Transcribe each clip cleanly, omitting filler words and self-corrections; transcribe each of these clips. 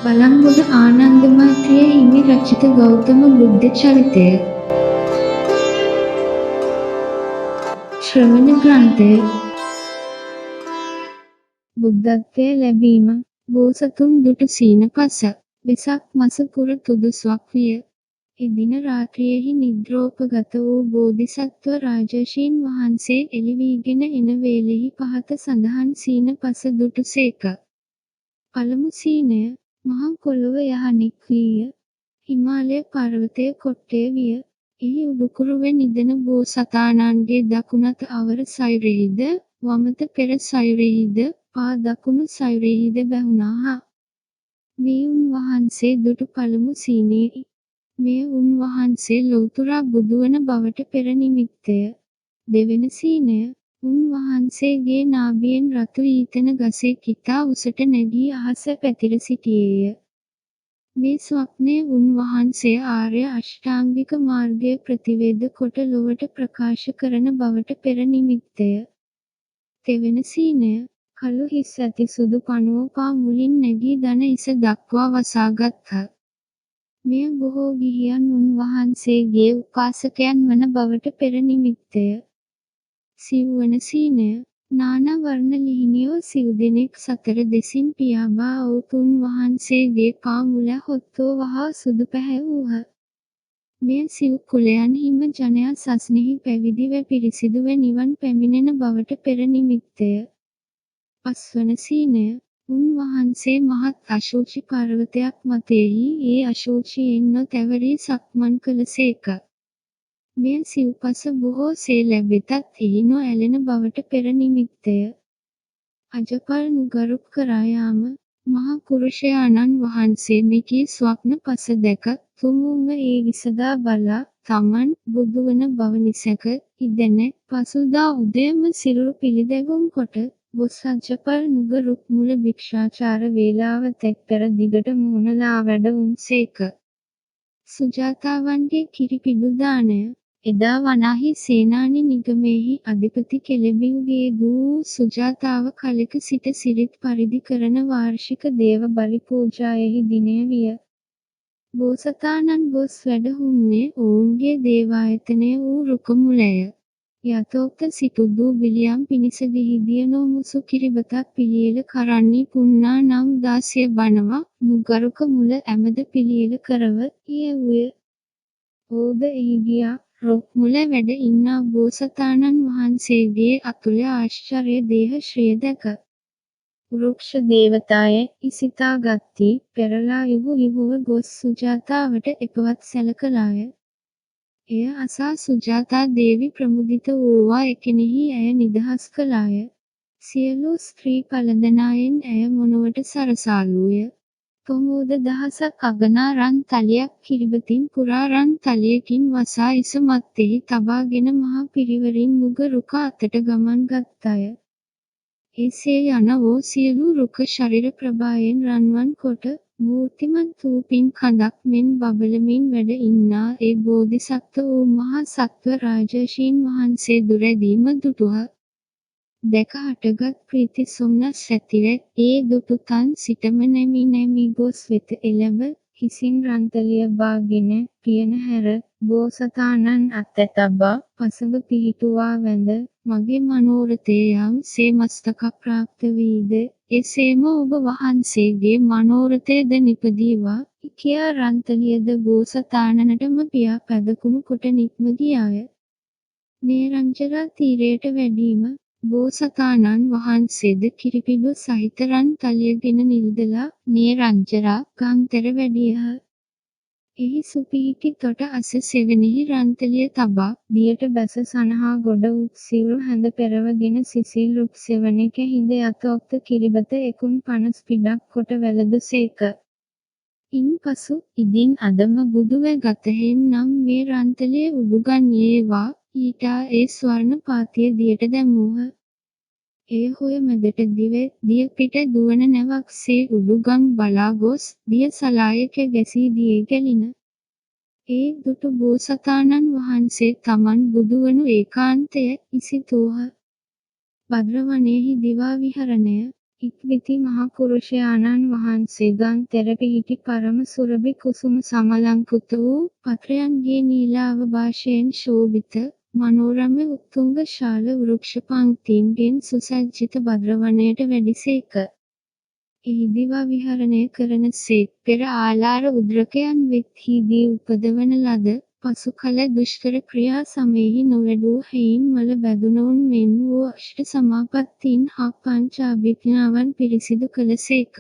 බලංගොඩ ආනන්දමාත්‍රිය හිමි රචිත ගෞතම බුද්ධ චරිතය ශ්‍රවණ ග්‍රන්ථය බුද්ධත්වය ලැබීම බෝසතුන් දුටු සීන පස වෙසක් මස පුර තුදුස්වක් විය. එදින රාත්‍රියෙහි නිද්‍රෝපගත වූ බෝධිසත්ව රාජර්ෂීන් වහන්සේ එළිවීගෙන එන වේලෙහි පහත සඳහන් සීන පස දුටු සේක. පළමු සීනය මහා කොළොව යහනෙක් වීය. හිමාලය පර්වතය කොට්ටය විය. එහි උඩුකුරුවේ නිදන බෝසතාණන්ගේ දකුණත අවර සයුරෙහිද වමත පෙර සයුරෙහිද පා දකුණු සයුරෙහිද බැහුණාහ. මේ උන්වහන්සේ දුටු පළමු සීනයයි. මේ උන්වහන්සේ ලොව්තුරා බුදුවන බවට පෙර නිමිත්තය. දෙවන සීනය උන්වහන්සේගේ නාභියෙන් රතු ඊතන ගසෙක් ඉතා උසට නැගී අහස පැතිර සිටියේය. මේ ස්වප්නය උන්වහන්සේ ආර්ය අෂ්ටාංගික මාර්ගය ප්‍රතිවේධ කොට ලොවට ප්‍රකාශ කරන බවට පෙර නිමිත්තය. තෙවන සීනය කළු හිස් ඇති සුදු පණුවෝ පා මුලින් නැගී දන ඉස දක්වා වසාගත්හ. මෙය බොහෝ ගිහියන් උන්වහන්සේගේ උපාසකයන් වන බවට පෙර නිමිත්තය. සිව්වන සීනය නානා වර්ණ ලිහිණියෝ සිව් දෙනෙක් සතර දෙසින් පියාඹා ඔවුන් වහන්සේගේ පා මුල හොත්තෝ වහා සුදු පැහැවූහ. මෙය සිව් කුලයන් හිම ජනයා සස්නෙහි පැවිදිව පිරිසිදුව නිවන් පැමිණෙන බවට පෙර නිමිත්තය. පස්වන සීනය උන්වහන්සේ මහත් අශෝචි පර්වතයක් මතෙහි ඒ අශෝචියෙන් නොතැවරී සක්මන් කළසේක. මෙය සිව්පස බොහෝ සේ ලැබෙතත් එහි නොඇලෙන බවට පෙර නිමිත්තය. අජපල් නුගරුක් කරා යාම මහා පුරුෂයාණන් වහන්සේ මෙකී ස්වප්න පස දැක තුමුන්ව ඒ විසදා බලා තමන් බුදුවන බව නිසැක ඉදැන පසුදා උදයම සිරුරු පිළිදැගුම් කොට ගොස් අජපල් නුගරුක් මුල භික්ෂාචාර වේලාව තෙක් පෙර දිගට මුහුණලා වැඩ වුන්සේක. සුජාතාවන්ගේ කිරිපිඩු දානය එදා වනාහි සේනානි නිගමෙහි අධිපති කෙළඹිව්ගේ දූ සුජාතාව කලෙක සිට සිරිත් පරිදි කරන වාර්ෂික දේව බලි පූජායෙහි දිනය විය. බෝසතාණන් ගොස් වැඩහුන්නේ ඔවුන්ගේ දේවායතනය වූ රුක මුලය. යථෝක්ත සිටුදූ බිලියම් පිණිස දිහිදිය නොමුසු කිරිබතක් පිළියෙල කරන්නී පුන්නා නම් දාසිය බනවා නුගරුක මුල ඇමද පිළියෙල කරව යෙව්ය. ඔව්ද එහි ගියා රොක් මුල වැඩ ඉන්නා බෝසතාණන් වහන්සේගේ අතුල ආශ්චර්ය දේහ ශ්‍රිය දැක. වෘක්ෂ දේවතාය ඉසිතා ගත්ති පෙරලා ඉවුව ගොස් සුජාතාවට එපවත් සැලකලාය. එය අසා සුජාතා දේවි ප්‍රමුදිත වූවා එකෙනෙහි ඇය නිදහස් කළාය. සියලු ස්ත්‍රී පලඳනායෙන් ඇය මොනවට සරසාලූය. කොමෝද දහසක් අගනා රන් තලියක් කිරිබතින් පුරා රන් තලියකින් වසා ඉස මත්තෙහි තබාගෙන මහා පිරිවරින් නුග රුක අතට ගමන් ගත්තය. එසේ යන වූ සියලු රුක ශරීර ප්‍රභායෙන් රන්වන් කොට මූර්තිමත් වූ පින් කඳක් මෙන් බබලමින් වැඩ ඉන්නා ඒ බෝධිසත්ව වූ මහා සත්ව රාජර්ෂීන් වහන්සේ දුරැදීම දුටුහ. දැක හටගත් ප්‍රීති සොම්නස් ඇතිව ඒ දුටු තන් සිටම නැමි ගොස් වෙත එළඹ හිසින් රන්තලිය බාගෙන පියන හැර බෝසතාණන් අත තබා පසඟ පිහිටුවා වැඳ මගේ මනෝරථය යම් සේ මස්තක ප්‍රාප්ත වීද එසේම ඔබ වහන්සේගේ මනෝරථයද නිපදීවා කියා රන්තලියද බෝසතාණනටම පියා පැදකුණු කොට නික්ම ගියාය. නේරංජරා තීරයට වැඩීම බෝසතාණන් වහන්සේද කිරිපිඩු සහිත රන් තලියගෙන නිල්දලා නේරංජරා ගංතෙර වැඩියහ. එහි සුපිහිටි තොට අස සෙවණෙහි රන්තලිය තබා දියට බැස සනහා ගොඩ උත් සිවුරු හැඳ පෙරවගෙන සිසිල් රුක් සෙවණෙක හිඳ යථෝක්ත කිරිබත එකුන් 50 පිඩක් කොට වැළඳු සේක. ඉන්පසු ඉදින් අදම බුදුව ගතහෙම් නම් මේ රන්තලිය උඩුගන්යේවා ඊටා ඒ ස්වර්ණ පාතිය දියට දැමූහ. එය හොය මැදට දිය පිට දුවන නැවක් සේ උඩුගම් බලා ගොස් දිය සලායක ගැසී දියේ ගැලින. ඒ දුටු බෝසතාණන් වහන්සේ තමන් බුදුවනු ඒකාන්තය ඉසිතූහ. භද්‍රවනයෙහි දිවා විහරණය ඉක්බිති මහා පුරුෂයාණන් වහන්සේ ගන් තෙර පිහිටි පරම සුරභි කුසුම සමලංකුත වූ පත්‍රයන්ගේ නීලාවභාෂයෙන් ශෝභිත මනෝරම උත්තුංග ශාල වෘක්ෂ පංක්තීන්ගෙන් සුසජ්ජිත භද්‍රවනයට වැඩිසේක. එහිදිවා විහරණය කරන සේක්. පෙර ආලාර උද්‍රකයන් වෙත්හිදී උපදවන ලද පසු කල දුෂ්කර ක්‍රියා සමයෙහි නොවැඩූ හෙයින් මල බැදුනවුන් මෙන් වූ අෂ්ට සමාපත්තීන් හා පංච අභිඥාවන් පිරිසිදු කළ සේක.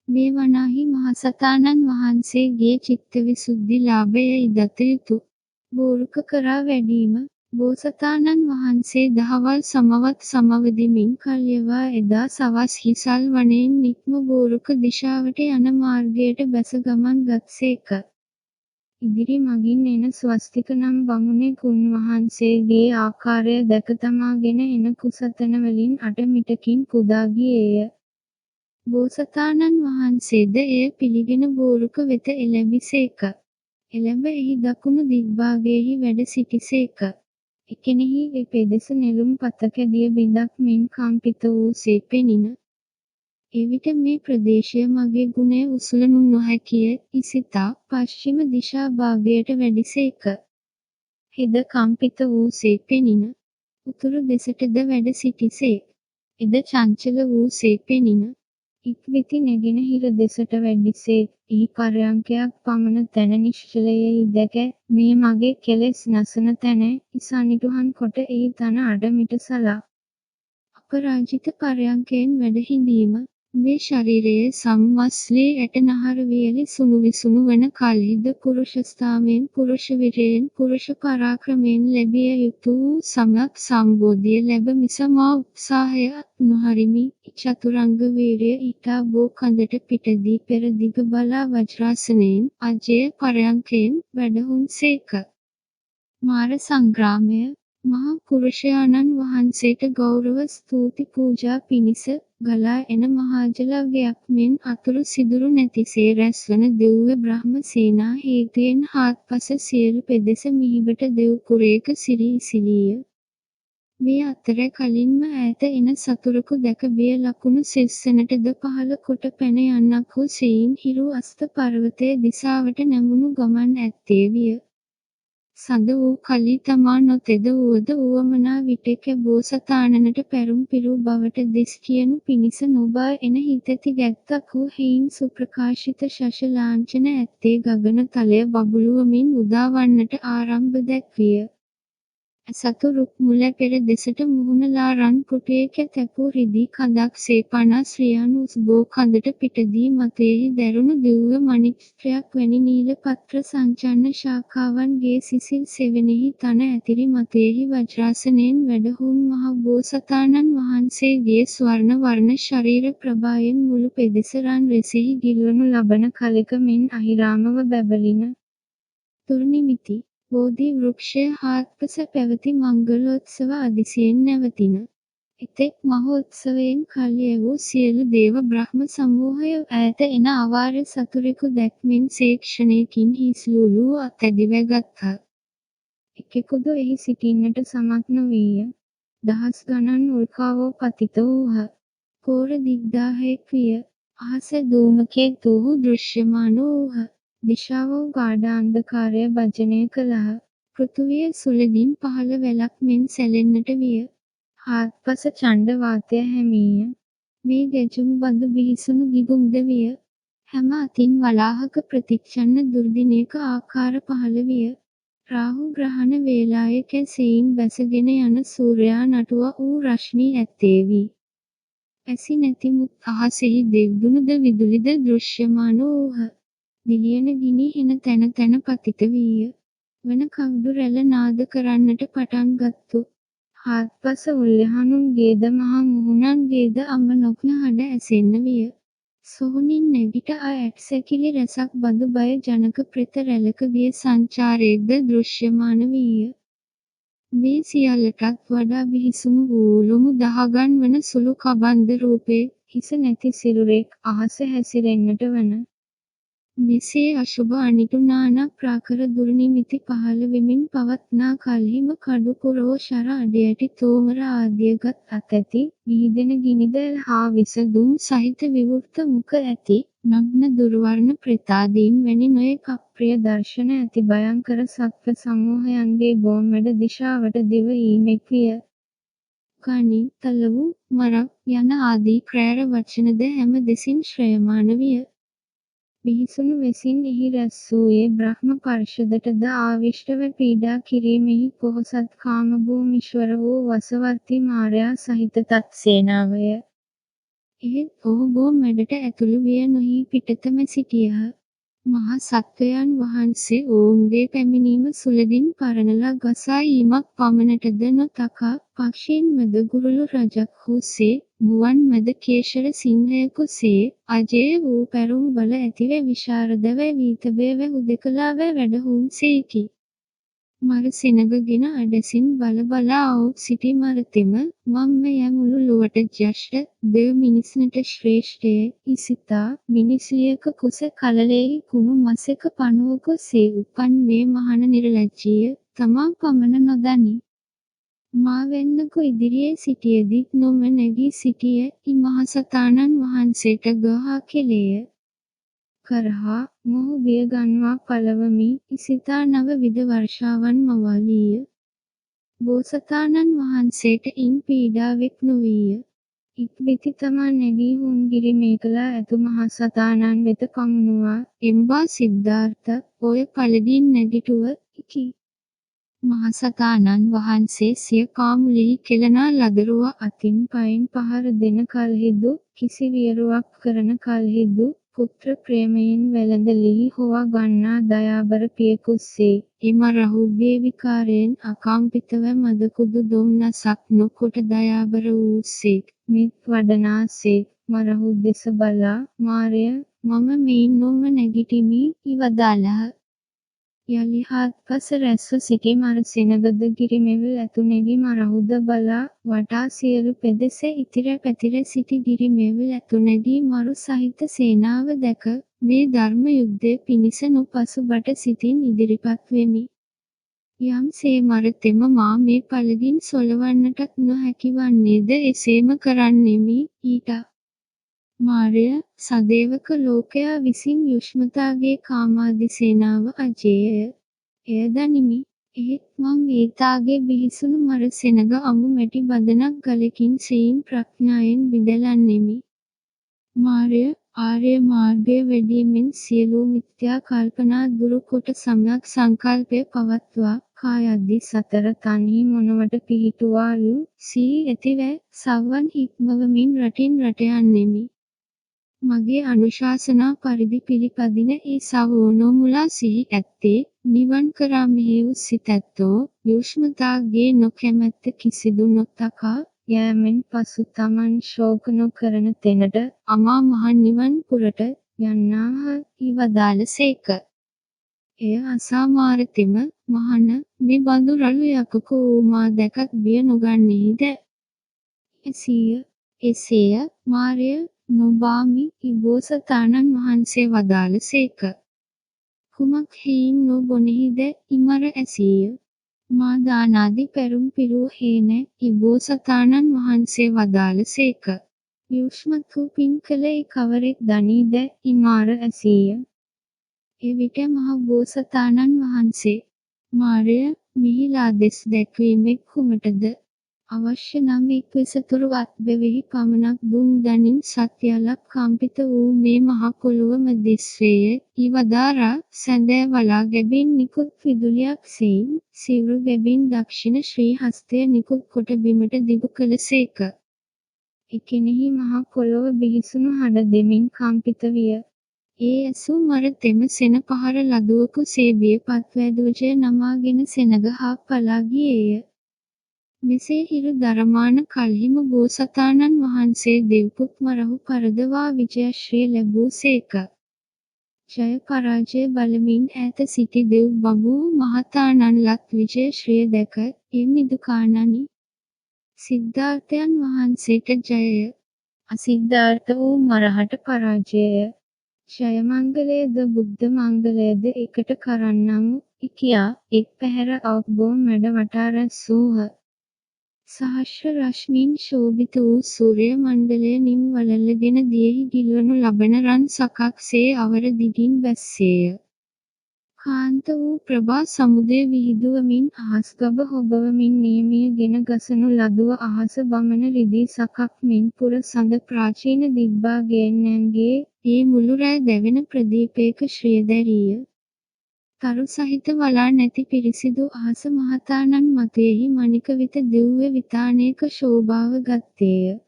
මේ වනාහි මහසතාණන් වහන්සේගේ චිත්තවිසුද්ධි ලාභය ඉදත යුතු. බෝරුක කරා වැඩීම බෝසතාණන් වහන්සේ දහවල් සමවත් සමවදිමින් කල්යවා එදා සවස් හිසල් වනයෙන් නික්ම බෝරුක දිශාවට යන මාර්ගයට බැස ගමන් ගත්සේක. ඉදිරි මගින් එන ස්වස්තික නම් බමුණෙකුන් වහන්සේගේ ආකාරය දැක තමාගෙන එන කුසතනවලින් 8 මිටකින් පුදා ගියේය. බෝසතාණන් වහන්සේද එය පිළිගෙන බෝරුක වෙත එළඹිසේක. එළඹ එහි දකුණු දිග්භාගයෙහි වැඩ සිටිසේක. එකෙනෙහි පෙදෙස නෙළුම් පතකැදිය බිඳක් මෙන් කම්පිත වූසේ පෙනින. එවිට මේ ප්‍රදේශය මගේ ගුණය උසුලනු නොහැකිය ඉසිතා පශ්චිම දිශා භාගයට වැඩිසේක. හෙද කම්පිත වූසේ පෙනින. උතුරු දෙසටද වැඩ සිටිසේ. එද චංචල වූසේ පෙනින. ඉක්බිති නැගෙනහිර දෙසට වැඩිසේ. එහි පර්යංකයක් පමණ තැන නිශ්චලයේ ඉදැක මේ මගේ කෙලෙස් නසන තැන ඉසනිටුහන් කොට එහි තන අඩමිට සලා. අපරාජිත පර්යංකයෙන් වැඩ හිඳීම මේ ශරීරයේ සම්වස්ලී ඇට නහර වියලි සුණු විසුණු වන කල්හිද පුරුෂස්ථාමයෙන් පුරුෂ විරයෙන් පුරුෂ පරාක්‍රමයෙන් ලැබිය යුතු වූ සම්‍යක් සම්බෝධිය ලැබ මිස මා උත්සාහය නොහරිමි. චතුරංග වීර්ය ඊටා බෝ කඳට පිටදී පෙර දිග බලා වජ්‍රාසනයෙන් අජය පර්යංකයෙන් වැඩහුන්සේක. මාර සංග්‍රාමය මහා පුරුෂයාණන් වහන්සේට ගෞරව ස්තුති පූජා පිණිස ගලා එන මහාජලව්‍යයක් මෙන් අතුරු සිදුරු නැතිසේ රැස්වන දිව්‍ය බ්‍රහ්ම සේනා හේතුයෙන් හාත්පස සියලු පෙදෙස මිහිවට දෙව් කුරේක සිරී ඉසිලීය. මේ අතර කලින්ම ඈත එන සතුරකු දැක බිය ලකුණු සිස්සනටද පහළ කොට පැන යන්නක් වූ සෙයින් හිරු අස්ත පර්වතය දිසාවට නැමුණු ගමන් ඇත්තේ විය. සඳ වූ කලි තමා නොතෙද වුවද වුවමනා විටෙක බෝසතාණනට පැරුම් පිරූ බවට දෙස් කියනු පිණිස නොබා එන හිතැති ගැත්තක් වූ හෙයින් සුප්‍රකාශිත ශශ ලාංඡන ඇත්තේ ගගන තලය බබළුවමින් උදාවන්නට ආරම්භ දැක්විය. සතු රුක් මුල පෙර දෙසට මුහුණලා රන් පුටයක තැපූ රිදී කඳක් සේ 50 රියන් උස් බෝ කඳට පිටදී මතෙහි දැරුණු දිව්‍ය මණික්ත්‍රයක් වැනි නීල පත්‍ර සංචන්න ශාඛාවන්ගේ සිසිල් සෙවණෙහි තන ඇතිරි මතෙහි වජ්‍රාසනයෙන් වැඩහුන් මහ බෝසතාණන් වහන්සේගේ ස්වර්ණ වර්ණ ශරීර ප්‍රභායෙන් මුළු පෙදෙස රන් රෙසෙහි ගිල්වනු ලබන කලෙක මෙන් අහිරාමව බැබලින. තුර්නිමිති බෝධි වෘක්ෂය හාත්පස පැවති මංගලෝත්සව අදිසියෙන් නැවතින. එතෙක් මහෝත්සවයෙන් කල්ය වූ සියලු දේව බ්‍රහ්ම සමූහය ඈත එන අවාර්ය සතුරෙකු දැක්මෙන් සේක්ෂණයකින් හිස්ලූලූ අතැදිවැගත්හ. එකෙකුදු එහි සිටින්නට සමත් නොවීය. දහස් ගණන් උල්කාවෝ පතිත වූහ. කෝර දිග්දාහයෙක් විය. අහස ධූමකේතූහු දෘශ්‍යමාන වූහ. දිශාවෝ ගාඩාන්ධකාරය භජනය කළහ. පෘථුවිය සුළඟින් පහළ වැලක් මෙන් සැලෙන්නට විය. හාත්පස ඡණ්ඩ වාතය හැමීය. මේ ගැජුම් බඳු බිහිසුණු ගිගුම්ද විය. හැම අතින් වලාහක ප්‍රතිච්ඡන්න දුර්දිනයක ආකාර පහළ විය. රාහු ග්‍රහණ වේලායේ කැසෙයින් බැසගෙන යන සූර්යා නටුවා වූ රශ්මි ඇත්තේවි. ඇසි නැතිමුත් අහසෙහි දෙව්දුනුද විදුලිද දෘශ්‍යමාන වූහ. දිලියන ගිනි හෙන තැන තැන පතිත වීය. වන කවුඩු රැළ නාද කරන්නට පටන් ගත්තු. හාත්පස උල්යහනුන්ගේද මහා මුහුණන්ගේද අම නොක්න හඬ ඇසෙන්න විය. සොහොනින් නැගිට ඇට සැකිලි රැසක් බඳු බය ජනක ප්‍රෙත රැළකගේ සංචාරයක්ද දෘශ්‍යමාන වීය. මේ සියල්ලටත් වඩා බිහිසුණු වූ ලොමු දහගන් වන සුළු කබන්ද රූපේ හිස නැති සිරුරෙක් අහස හැසිරෙන්නට වන. මෙසේ අශුභ අනිටු නානා ප්‍රාකර දුර්නිමිති පහළ වෙමින් පවත්නා කල්හිම කඩු පුරෝ ශර අඩයටි තෝමර ආදියගත් අතැති විහිදෙන ගිනිදැල් හා විසදුම් සහිත විවෘත මුඛ ඇති නග්න දුර්වර්ණ ප්‍රේතාදීන් වැනි නොයෙක් අප්‍රිය දර්ශන ඇති භයංකර සත්ව සමූහයන්ගේ බෝම්මැඩ දිශාවට දිව ඊමෙක් විය. කණි, තලවු, මරක් යන ආදී ක්‍රෑර වචනද හැම දෙසින් ශ්‍රයමාන විය. බිහිසුණු වෙසින් එහි රැස් වූයේ බ්‍රහ්ම පර්ෂදටද ආවිෂ්ටව පීඩා කිරීමෙහි පොහොසත් කාමභූමීශ්වර වූ වසවර්ති මාරයා සහිත තත් සේනාවය. එහෙත් ඔහු බෝම්මැඩට ඇතුළු විය නොහී පිටතම සිටියහ. මහා සත්වයන් වහන්සේ ඔවුන්ගේ පැමිණීම සුළදින් පරණලා ගසා ඊමක් පමණටද නොතකා පක්ෂීන් මැද ගුරුළු රජක්හු සේ ගුවන් මැද කේශර සිංහයකු සේ අජේය වූ පැරුම් බල ඇතිව විශාරදව වීතබේව හුදෙකලාව වැඩහුන් සේකි. මර සෙනගගෙන අඩසින් බල බලා ඔව් සිටි මරතෙම මම්ම යමුළු ලොවට ජෂ්ඨ දෙව් මිනිසනට ශ්‍රේෂ්ඨය ඉසිතා මිනිසියක කුස කලලෙහි කුණු මසක පණුවක සේ උපන් මේ මහණ නිර්ලජ්ජිය තමා පමණ නොදනි. මා වෙන්නකු ඉදිරියේ සිටියදිත් නොම නැගී සිටිය ඉමහසතාණන් වහන්සේට ගහා කෙළේය. කරහා මොහු බිය ගන්වා පළවමි ඉසිතා නව විද වර්ෂාවන් මවාලීය. බෝසතාණන් වහන්සේට ඉන් පීඩාවෙක් නොවීය. ඉක්බිති තමා නැගී හුන්ගිරි මේකලා ඇතු මහසතාණන් වෙත පමුණුවා එම්බා සිද්ධාර්ථ ඔය පළඩින් නැගිටුව ඉකි. මහසතාණන් වහන්සේ සිය කාමුලෙහි කෙළනා ලදරුව අතින් පයින් පහර දෙන කල්හිදු කිසි වියරුවක් කරන කල්හිදු පුත්‍ර ප්‍රේමයෙන් වැළඳලිහි හොවා ගන්නා දයාබර පියකුස්සේ එම රහුගේ විකාරයෙන් අකම්පිතව මදකුදු දුම්නසක් නොකොට දයාබර වූසේක් මිත් වඩනාසේක් මරහු දෙස බලා මාරය මම මෙයින් නොම නැගිටිමි ඉවදාළහ. යලි හාත්පස රැස්ව සිටි මර සෙනගද ගිරිමෙවල් ඇතු නැගි මරහුද බලා වටා සියලු පෙදෙස ඉතිර පැතිර සිටි ගිරිමෙවල් ඇතු නැගී මරු සහිත සේනාව දැක මේ ධර්ම යුද්ධය පිණිස නොපසුබට සිතින් ඉදිරිපත් වෙමි. යම් සේ මරතෙම මා මේ පළගින් සොලවන්නටත් නොහැකි වන්නේද එසේම කරන්නෙමි ඊට. මාරය සදේවක ලෝකයා විසින් යුෂ්මතාගේ කාමාදි සේනාව අජේය. එය දනිමි. එහෙත් මං ඒතාගේ බිහිසුණු මර සෙනග අඹු මැටි බදනක් ගලකින් සෙයින් ප්‍රඥායෙන් බිඳලන්නෙමි. මාරය ආර්ය මාර්ගය වැඩීමෙන් සියලු මිත්‍යා කල්පනා දුරු කොට සම්‍යක් සංකල්පය පවත්වා කායද්දි සතර තන්හි මොනවට පිහිටුවාලු සී ඇතිව සව්වන් හික්මවමින් රටින් රට යන්නෙමි. මගේ අනුශාසනා පරිදි පිළිපදින ඒ සවෝනෝ මුලා සිහි ඇත්තේ නිවන් කරා මෙහෙව් සිතැත්තෝ යුෂ්මතාගේ නොකැමැත්ත කිසිදු නොතකා යෑමෙන් පසු තමන් ශෝක නොකරන තැනට අමා මහ නිවන් පුරට යන්නාහ ඉවදාළ සේක. එය අසාමාරතෙම මහණ මේ බඳු රළු යකකු වූ මා දැකත් බිය නොගන්නේද? එසේය මාරය නොබාමි ඉබෝසතාණන් වහන්සේ වදාළ සේක. කුමක් හේයින් නොබොනෙහිද ඉමර ඇසීය. මා දානාදි පැරුම් පිරූ හේන ඉබෝසතාණන් වහන්සේ වදාළ සේක. යුෂ්මතු පින් කළ කවරෙක් දනීද ඉමාර ඇසීය. එවිට මහ බෝසතාණන් වහන්සේ මාරය මිහිලා දෙස් දැක්වීමෙක් කුමටද? අවශ්‍ය නම් එක් විසතුරු අත්බෙවෙහි පමණක් දුන් දනින් සත්‍යලක් කම්පිත වූ මේ මහ පොළොව මැදිස්වේය ඉවදාරා සැඳෑ වලා ගැබින් නිකුත් විදුලියක් සෙයින් සිවුරු ගැබින් දක්ෂිණ ශ්‍රී හස්තය නිකුත් කොට බිමට දිගු කළ සේක. එකෙනෙහි මහ පොළොව බිහිසුණු හඬ දෙමින් කම්පිත විය. ඒ ඇසූ මර තෙම සෙන පහර ලදුවකු සේබිය පත්වැදුජය නමාගෙන සෙනග හා පලා ගියේය. මෙසේ හිරු දරමාන කල්හිම බෝසතාණන් වහන්සේ දෙව්පුත් මරහු පරදවා විජයශ්‍රිය ලැබූ සේක. ජය පරාජය බලමින් ඈත සිටි දෙව් බඹූ මහතාණන් ලත් විජයශ්‍රිය දැක එමිදුකාණනි. සිද්ධාර්ථයන් වහන්සේට ජයය. අසිද්ධාර්ථ වූ මරහට පරාජයය. ජය මංගලයද බුද්ධ මංගලයද එකට කරන්නමු කියා එක් පැහැර අවබෝ මැඩ වටා රැස්වූහ. සහස්‍ර රශ්මීන් ශෝභිත වූ සූර්ය මණ්ඩලය නිම් වළල්ලගෙන දියෙහි ගිල්වනු ලබන රන් සකක් සේ අවර දිගින් බැස්සේය. කාන්ත වූ ප්‍රභා සමුදය විහිදුවමින් අහස්ගබ හොබවමින් නියමිය ගෙන ගසනු ලදුව අහස බමන රිදී සකක් මෙන් පුර සඳ ප්‍රාචීන දිග්භාගයෙන් නැංගේ ඒ මුළු රෑ දැවෙන ප්‍රදීපයක ශ්‍රියදැරිය. තරු සහිත වලා නැති පිරිසිදු අහස මහතානන් මතයෙහි මණික විත දිව්‍ය විතානයක ශෝභාව ගත්තේය.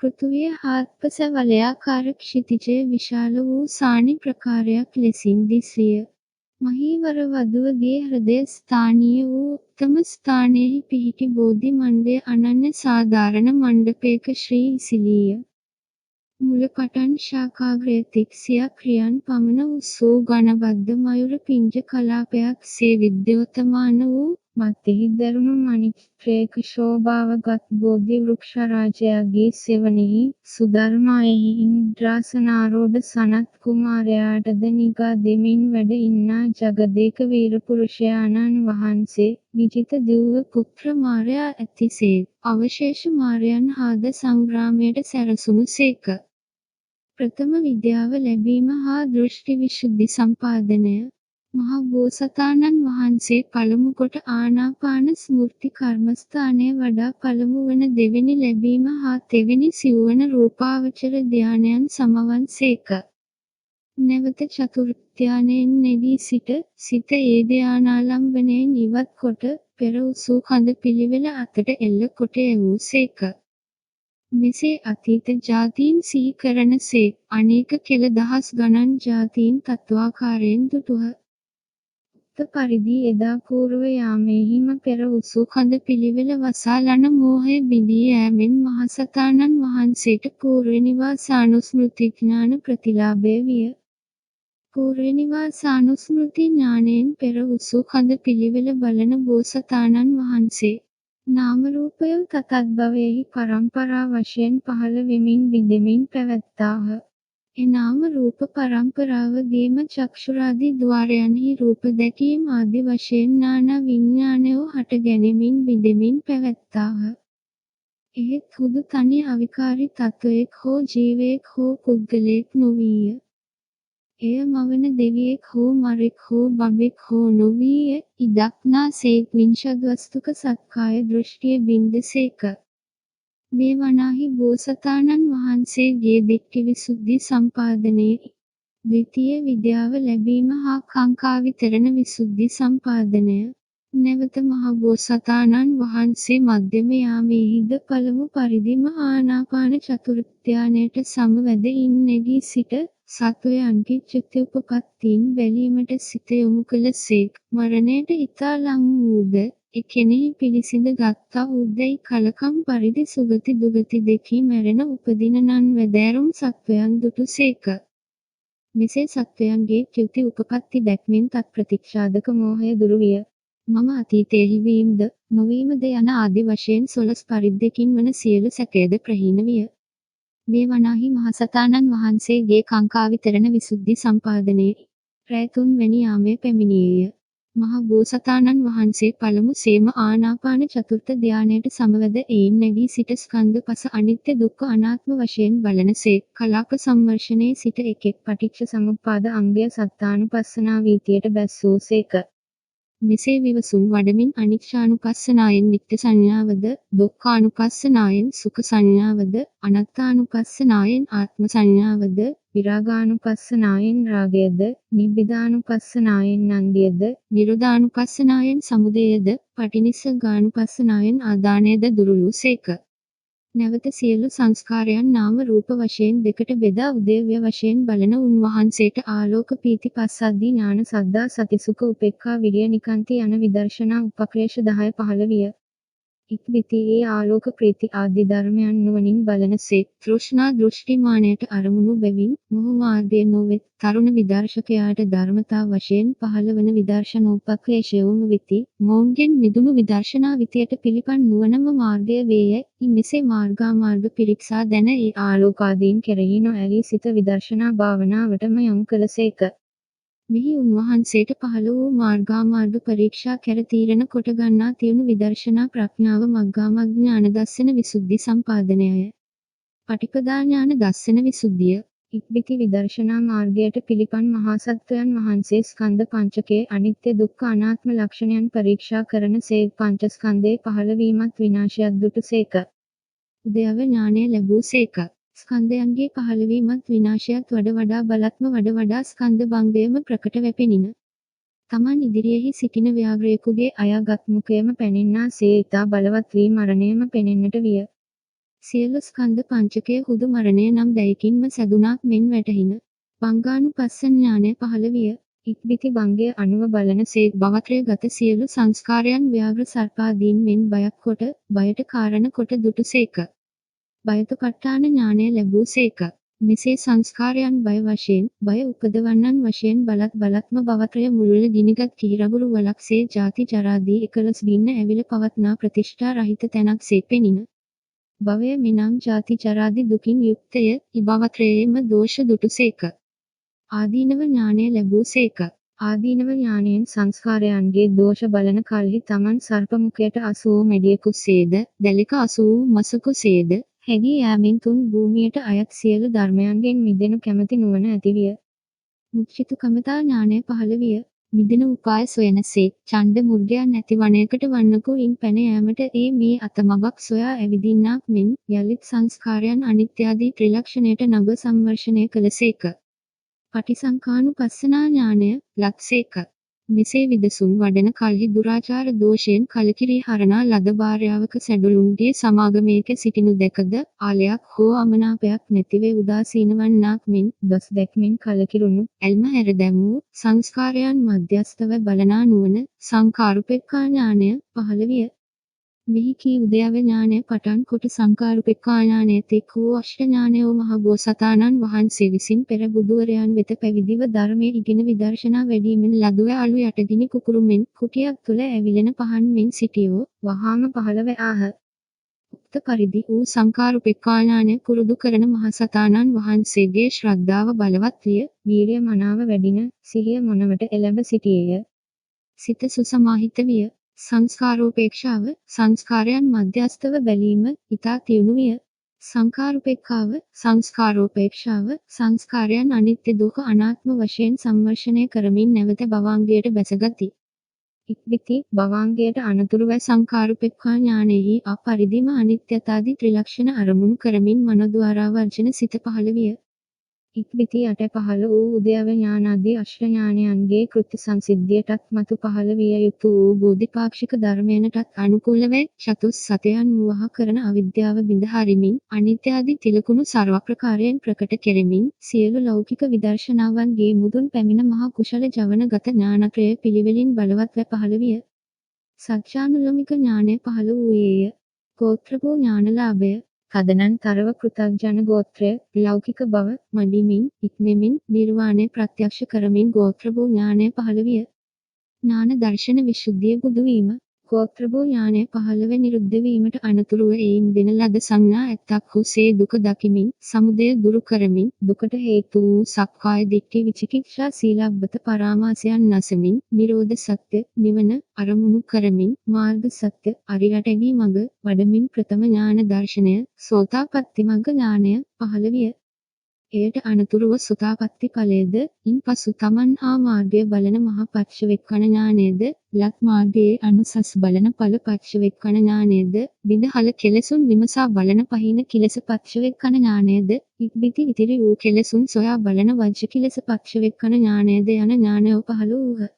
පෘථුවිය හාත්පස වලයාකාර ක්ෂිතිජය විශාල වූ සානි ප්‍රකාරයක් ලෙසින් දිස්විය. මහීවර වධුවගේ හෘදය ස්ථානීය වූ උත්තම ස්ථානයෙහි පිහිටි බෝධි මණ්ඩය අනන්‍ය සාධාරණ මණ්ඩපයක ශ්‍රී ඉසිලීය. මුල පටන් ශාඛාග්‍රය තෙක් සියක් ක්‍රියන් පමණ උස්සූ ගණබද්ධ මයුර පිංජ කලාපයක් සේ විද්‍යෝතමාන වූ මතෙහි දැරුණු මණික්‍රයක ශෝභාවගත් බෝධි වෘක්ෂරාජයාගේ සෙවණෙහි සුධර්මායෙහි ඉන්ද්‍රාසනාරූඪ සනත් කුමාරයාටද නිගා දෙමින් වැඩ ඉන්නා ජගදේක වීරපුරුෂයාණන් වහන්සේ විජිත දිව්‍ය පුත්‍ර මාරයා ඇතිසේ අවශේෂ මාරයන් හාද සංග්‍රාමයට සැරසුණු සේක. ප්‍රථම විද්‍යාව ලැබීම හා දෘෂ්ටි විශුද්ධි සම්පාදනය මහා බෝසතාණන් වහන්සේ පළමු කොට ආනාපාන ස්මෘති කර්මස්ථානය වඩා පළමු වන දෙවෙනි ලැබීම හා තෙවෙනි සිව්වන රූපාවචර ධ්‍යානයන් සමවන් සේක. නැවත චතුර්ථ ධ්‍යානයෙන් නෙවී සිත ඒ ධ්‍යානාලම්බනයෙන් ඉවත් කොට පෙර උසූ කඳ පිළිවෙල අතට එල්ල කොට එවූ සේක. මෙසේ අතීත ජාතීන් සිහි කරන සේක් අනේක කෙළ දහස් ගණන් ජාතීන් තත්වාකාරයෙන් දුටුහ. උක්ත පරිදි එදා පූර්ව යාමයෙහිම පෙර උසූ කඳ පිළිවෙල වසා ලන මෝහය බිඳී යෑමෙන් මහසතාණන් වහන්සේට පූර්වනිවාසානුස්මෘති ඥාන ප්‍රතිලාභය විය. පූර්වනිවාසානුස්මෘති ඥානයෙන් පෙර උසූ කඳ පිළිවෙල බලන බෝසතාණන් වහන්සේ නාම රූපය තතත්භවයෙහි පරම්පරා වශයෙන් පහළ වෙමින් බිඳෙමින් පැවැත්තාහ. එනාම රූප පරම්පරාවගේම චක්ෂුරාදි ద్వාරයන්හි රූප දැකීම ආදි වශයෙන් නානා විඥානයෝ හට ගැනෙමින් බිඳෙමින් පැවැත්තාහ. එහෙත් හුදු තනි අවිකාරී තත්වයෙක් හෝ ජීවයෙක් හෝ පුද්ගලයෙක් නොවීය. එය මවන දෙවියෙක් හෝ මරෙක් හෝ බඹෙක් හෝ නොවීය. ඉදක්නා සේක් විංශද්වස්තුක සක්කාය දෘෂ්ටිය බින්ද සේක. මේ වනාහි බෝසතාණන් වහන්සේගේ දිට්ඨි විසුද්ධි සම්පාදනයේ ද්විතීය විද්‍යාව ලැබීම හා කාංකා විතරණ විසුද්ධි සම්පාදනය. නැවත මහ බෝසතාණන් වහන්සේ මධ්‍යම යාමයේහිද පළමු පරිදිම ආනාපාන චතුර්ථ ධ්‍යානයට සමවැද ඉන් නැගී සිට සත්වයන්ගේ චුතිඋපපත්තීන් බැලීමට සිත යොමු කළ සේක්. මරණයට ඉතා ලං වූද එකෙනෙහි පිළිසිඳ ගත්තා වූදැයි කලකම් පරිදි සුගති දුගති දෙකී මැරෙන උපදින නන් වැදෑරුම් සත්වයන් දුටු සේක. මෙසේ සත්වයන්ගේ චුති උපපත්ති දැක්මෙන් තත් ප්‍රතික්ෂාදක මෝහය දුරු විය. මම අතීතයෙහි වීම්ද නොවීමද යන ආදි වශයෙන් 12 පරිද්දකින් වන සියලු සැකයද ප්‍රහීන විය. මේ වනාහි මහසතාණන් වහන්සේගේ කාංකා විතරණ විසුද්ධි සම්පාදනයේ රැ 3 වැනි යාමයේ පැමිණියේය. මහ බෝසතාණන් වහන්සේ පළමු සේම ආනාපාන චතුර්ථ ධ්‍යානයට සමවැද එයින් නැගී සිට ස්කන්ධ පස අනිත්‍ය දුක්ඛ අනාත්ම වශයෙන් බලන සේක්. කලාප සම්මර්ෂණයේ සිට එක් පටිච්ච සමුප්පාද අංගය සත්තානුපස්සනා වීතියට බැස්සූ සේක. මෙසේ විවසුම් වඩමින් අනිච්චානුපස්සනායෙන් නිත්‍ය සංඥාවද, දුක්ඛානුපස්සනායෙන් සුඛ සංඥාවද, අනාත්මානුපස්සනායෙන් ආත්ම සංඥාවද, විරාගානුපස්සනායෙන් රාගයද, නිබ්බිදානුපස්සනායෙන් නන්දියද, නිරෝධානුපස්සනායෙන් සමුදයද, පටිනිස්සග්ගානුපස්සනායෙන් ආදානයද දුරු වූ සේක. නැවත සියලු සංස්කාරයන් නාම රූප වශයෙන් දෙකට බෙදා උදේව්‍ය වශයෙන් බලන උන්වහන්සේට ආලෝක පීති පස්සද්ධි ඥාන සද්ධා සති සුඛ උපේක්ඛා විරිය නිකාන්ති යන විදර්ශනා උපක්ලේශ 10 පහළ විය. ඉක්බිති ඒ ආලෝක ප්‍රීති ආදී ධර්මයන් නුවණින් බලනසේ තෘෂ්ණා දෘෂ්ටිමානයට අරමුණු බැවින් මොහ මාර්ගය නොවෙත් තරුණ විදර්ශකයාට ධර්මතා වශයෙන් පහළවන විදර්ශනෝපක්ලේශයෝම වෙති මොවුන්ගෙන් මිදුණු විදර්ශනා විතයට පිළිපන් නුවණම මාර්ගය වේයයි මෙසේ මාර්ගාමාර්ග පිරික්සා දැන ඒ ආලෝකාදීන් කෙරෙහි නොඇලී සිත විදර්ශනා භාවනාවටම යොමු කළසේක. මෙහි උන්වහන්සේට පහළ වූ මාර්ගාමාර්ග පරීක්ෂා කර තීරණ කොට ගන්නා තියුණු විදර්ශනා ප්‍රඥාව මග්ගාමග්ග ඥාන දස්සන විසුද්ධි සම්පාදනයය. පටිපදා ඥාන දස්සන විසුද්ධිය. ඉක්බිති විදර්ශනා මාර්ගයට පිළිපන් මහා සත්වයන් වහන්සේ ස්කන්ධ පංචකයේ අනිත්‍ය දුක්ඛ අනාත්ම ලක්ෂණයන් පරීක්ෂා කරන සේක් පංචස්කන්ධයේ පහළවීමත් විනාශයත් දුටුසේක. උදයව ඥානය ලැබූසේක. ස්කන්ධයන්ගේ පහළවීමත් විනාශයත් වඩා වඩා ස්කන්ධ භංගයම ප්‍රකට වැපෙනින. තමන් ඉදිරියෙහි සිටින ව්‍යාග්‍රයෙකුගේ අයාගත් මුඛයම පැනෙන්නාසේ ඉතා බලවත් වී මරණයම පෙනෙන්නට විය. සියලු ස්කන්ධ පංචකය හුදු මරණය නම් දැයකින්ම සැදුනාක් මෙන් වැටහින. භංගානුපස්සන ඥානය පහළ විය. ඉක්බිති භංගය අනුව බලන සේ භවත්‍රය ගත සියලු සංස්කාරයන් ව්‍යාග්‍ර සර්පාදීන් මෙන් බයක් කොට බයට කාරණ කොට දුටුසේක. බයතුපට්ඨාන ඥානය ලැබූසේක. මෙසේ සංස්කාරයන් බය වශයෙන් බය උපදවන්නන් වශයෙන් බලත්ම භවත්‍රය මුළුල්ල ගිනිගත් කිහිරබුරු වලක්සේ ජාති ජරාදී 11 ගින්න ඇවිල පවත්නා ප්‍රතිෂ්ඨා රහිත තැනක්සේ පෙනින. භවය මෙනම් ජාති ජරාදී දුකින් යුක්තය ඉභවත්‍රයේම දෝෂ දුටුසේක. ආදීනව ඥානය ලැබූසේක. ආදීනව ඥානයෙන් සංස්කාරයන්ගේ දෝෂ බලන කල්හි තමන් සර්පමුඛයට අසූ මැඩියකුසේද දැලික අසූ මසකුසේද හැගී යාමෙන් තුන් භූමියට අයත් සියලු ධර්මයන්ගෙන් මිදෙනු කැමති නුවණ ඇතිවිය. මුච්චිතුකමතා ඥානය පහළ විය. මිදෙන උපාය සොයනසේ ඡණ්ඩ මුර්ගයන් නැති වනයකට වන්නකෝ ඉන් පැන යාමට මේ අතමගක් සොයා ඇවිදින්නාක් මෙන් යලිත් සංස්කාරයන් අනිත්‍යාදී ත්‍රිලක්ෂණයට නඟ සම්වර්ෂණය කළසේක. පටිසංඛානුපස්සනා ඥානය ලක්සේක. මෙසේ විදසුන් වඩන කල්හි දුරාචාර දෝෂයෙන් කලකිරී හරනා ලද භාර්යාවක සැඩළුන්ගේ සමාගමයක සිටිනු දැකද ආලයක් හෝ අමනාපයක් නැතිවේ උදාසීන වන්නාක් මෙන් දොස් දැක්මෙන් කලකිරුණු ඇල්ම හැර දැමූ සංස්කාරයන් මධ්‍යස්තව බලනා නුවණ සංඛාරුපෙක්ඛා ඥානය පහළ විය. මෙහි කී උදයව ඥානය පටන් කොට සංඛාරුපෙක්ඛා ඥානය තෙක් වූ අෂ්ට ඥානයෝ මහ බෝසතාණන් වහන්සේ විසින් පෙර බුදුවරයන් වෙත පැවිදිව ධර්මයේ ඉගෙන විදර්ශනා වැඩීමෙන් ලදුව අලු යටදිනි කුකුරු මෙන් කුටියක් තුළ ඇවිලෙන පහන් මෙන් සිටියෝ වහාම පහළව ආහ. උක්ත පරිදි වූ සංඛාරුපෙක්ඛා ඥානය පුරුදු කරන මහසතාණන් වහන්සේගේ ශ්‍රද්ධාව බලවත් විය, වීරිය මනාව වැඩින, සිහිය මොනවට එළඹ සිටියේය. සිත සුසමාහිත විය. සංස්කාරෝපේක්ෂාව සංස්කාරයන් මධ්‍යස්තව බැලීම ඊතා තියුණු විය. සංස්කාරෝපේක්ෂාව සංස්කාරයන් අනිත්‍ය දුක අනාත්ම වශයෙන් සම්වර්ෂණය කරමින් නැවත භවාංගයට බැසගති. ඉක්බිති භවාංගයට අනතුරුව සංඛාරුපෙක්ඛා ඥානෙහි අපරිදිම අනිත්‍යතාදී ත්‍රිලක්ෂණ අරමුණු කරමින් මනෝද්වාරා වර්ජන සිත පහළ විය. ඉක්බිති යට පහළ වූ උදයව ඥානාදී අෂ්ට ඥානයන්ගේ කෘත්‍ය සංසිද්ධියටත් මතු පහළ විය යුතු වූ බෝධිපාක්ෂික ධර්මයන්ටත් අනුකූලව චතුස්සතයන් වහ කරන අවිද්‍යාව බිඳ හරිමින් අනිත්‍ය ආදී තිලකුණු සර්ව ප්‍රකාරයෙන් ප්‍රකට කෙරෙමින් සියලු ලෞකික විදර්ශනාවන්ගේ මුදුන් පැමිණ මහා කුශල ජවනගත ඥානත්‍රය පිළිවෙලින් බලවත්ව පහළ විය. සත්‍යානුලෝමික ඥානය පහළ වූයේය. ගෝත්‍රභූ ඥානලාභය තදනන්තරව කෘතග්ජන ගෝත්‍රය ලෞකික බව මඩිමින් ඉක්මෙමින් නිර්වාණය ප්‍රත්‍යක්ෂ කරමින් ගෝත්‍රභූ ඥානය පහළ විය. ඥාන දර්ශන විසුද්ධිය බුදු වීම ගෝත්‍රභූ ඥානය පහළව නිරුද්ධ වීමට අනතුරුව එයින් දෙන ලද සංඥා ඇත්තක් හුසේ දුක දකිමින් සමුදය දුරු කරමින් දුකට හේතු වූ සක්කාය දිට්ඨි විචිකිච්ඡා සීලබ්බත පරාමාසයන් නැසමින් නිරෝධ සත්‍ය නිවන අරමුණු කරමින් මාර්ග සත්‍ය අරියටගී මඟ වඩමින් ප්‍රථම ඥාන දර්ශනය සෝතාපට්ටි මග්ග ඥානය පහළ විය. එයට අනතුරුව සෝතාපට්ටි ඵලයේද ඉන්පසු තමන් හා මාර්ගය බලන මහා පච්චවෙක්ඛන ඥානයේද ලක් මාර්ගයේ අනුසස් බලන ඵල පච්චවෙක්ඛන ඥානයේද විදහල කෙලෙසුන් විමසා බලන පහින කිලස පච්චවෙක්ඛන ඥානයේද ඉක්බිති ඉතිරි වූ කෙලෙසුන් සොයා බලන වංශ කිලස පච්චවෙක්ඛන ඥානයේද යන ඥානයෝ පහළ වූහ.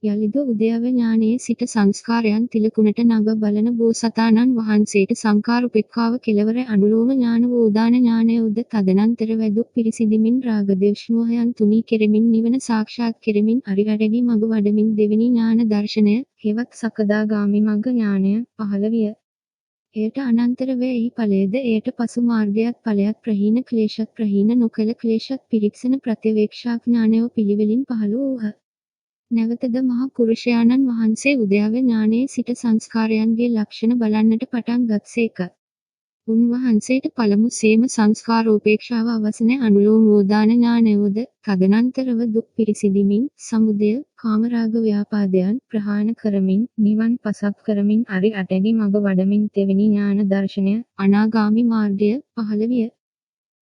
යලිද උදයව ඥානයේ සිට සංස්කාරයන් තිලකුණට නඟ බලන බෝසතාණන් වහන්සේට සංඛාරුපෙක්ඛාව කෙලවර අනුලෝම ඥාන වූ උදාන ඥානය උද තදනන්තර වැදුක් පිරිසිදිමින් රාග දේශ මොහයන් තුනී කෙරෙමින් නිවන සාක්ෂාත් කෙරෙමින් අරිහටගී මඟ වඩමින් දෙවෙනි ඥාන දර්ශනය හෙවත් සකදාගාමි මග්ග ඥානය පහළ විය. එයට අනන්තරව එහි ඵලයද එයට පසු මාර්ගයත් ඵලයත් ප්‍රහීන ක්ලේශත් ප්‍රහීන නොකළ ක්ලේශත් පිරික්සන ප්‍රත්‍යවේක්ෂා ඥානයෝ පිළිවෙලින් පහළ වූහ. නැවතද මහා පුරුෂයාණන් වහන්සේ උද්‍යාව ඥානයේ සිට සංස්කාරයන්ගේ ලක්ෂණ බලන්නට පටන් ගත්සේක. උන්වහන්සේට පළමු සේම සංස්කාරෝපේක්ෂාව අවසන අනුලෝමෝදාන ඥානයෝද තදනන්තරව දුක් පිරිසිදිමින් සමුදය කාමරාග ව්‍යාපාදයන් ප්‍රහාණ කරමින් නිවන් පසක් කරමින් අරි අටැඟි මඟ වඩමින් තෙවෙනි ඥාන දර්ශනය අනාගාමි මාර්ගය පහළ විය.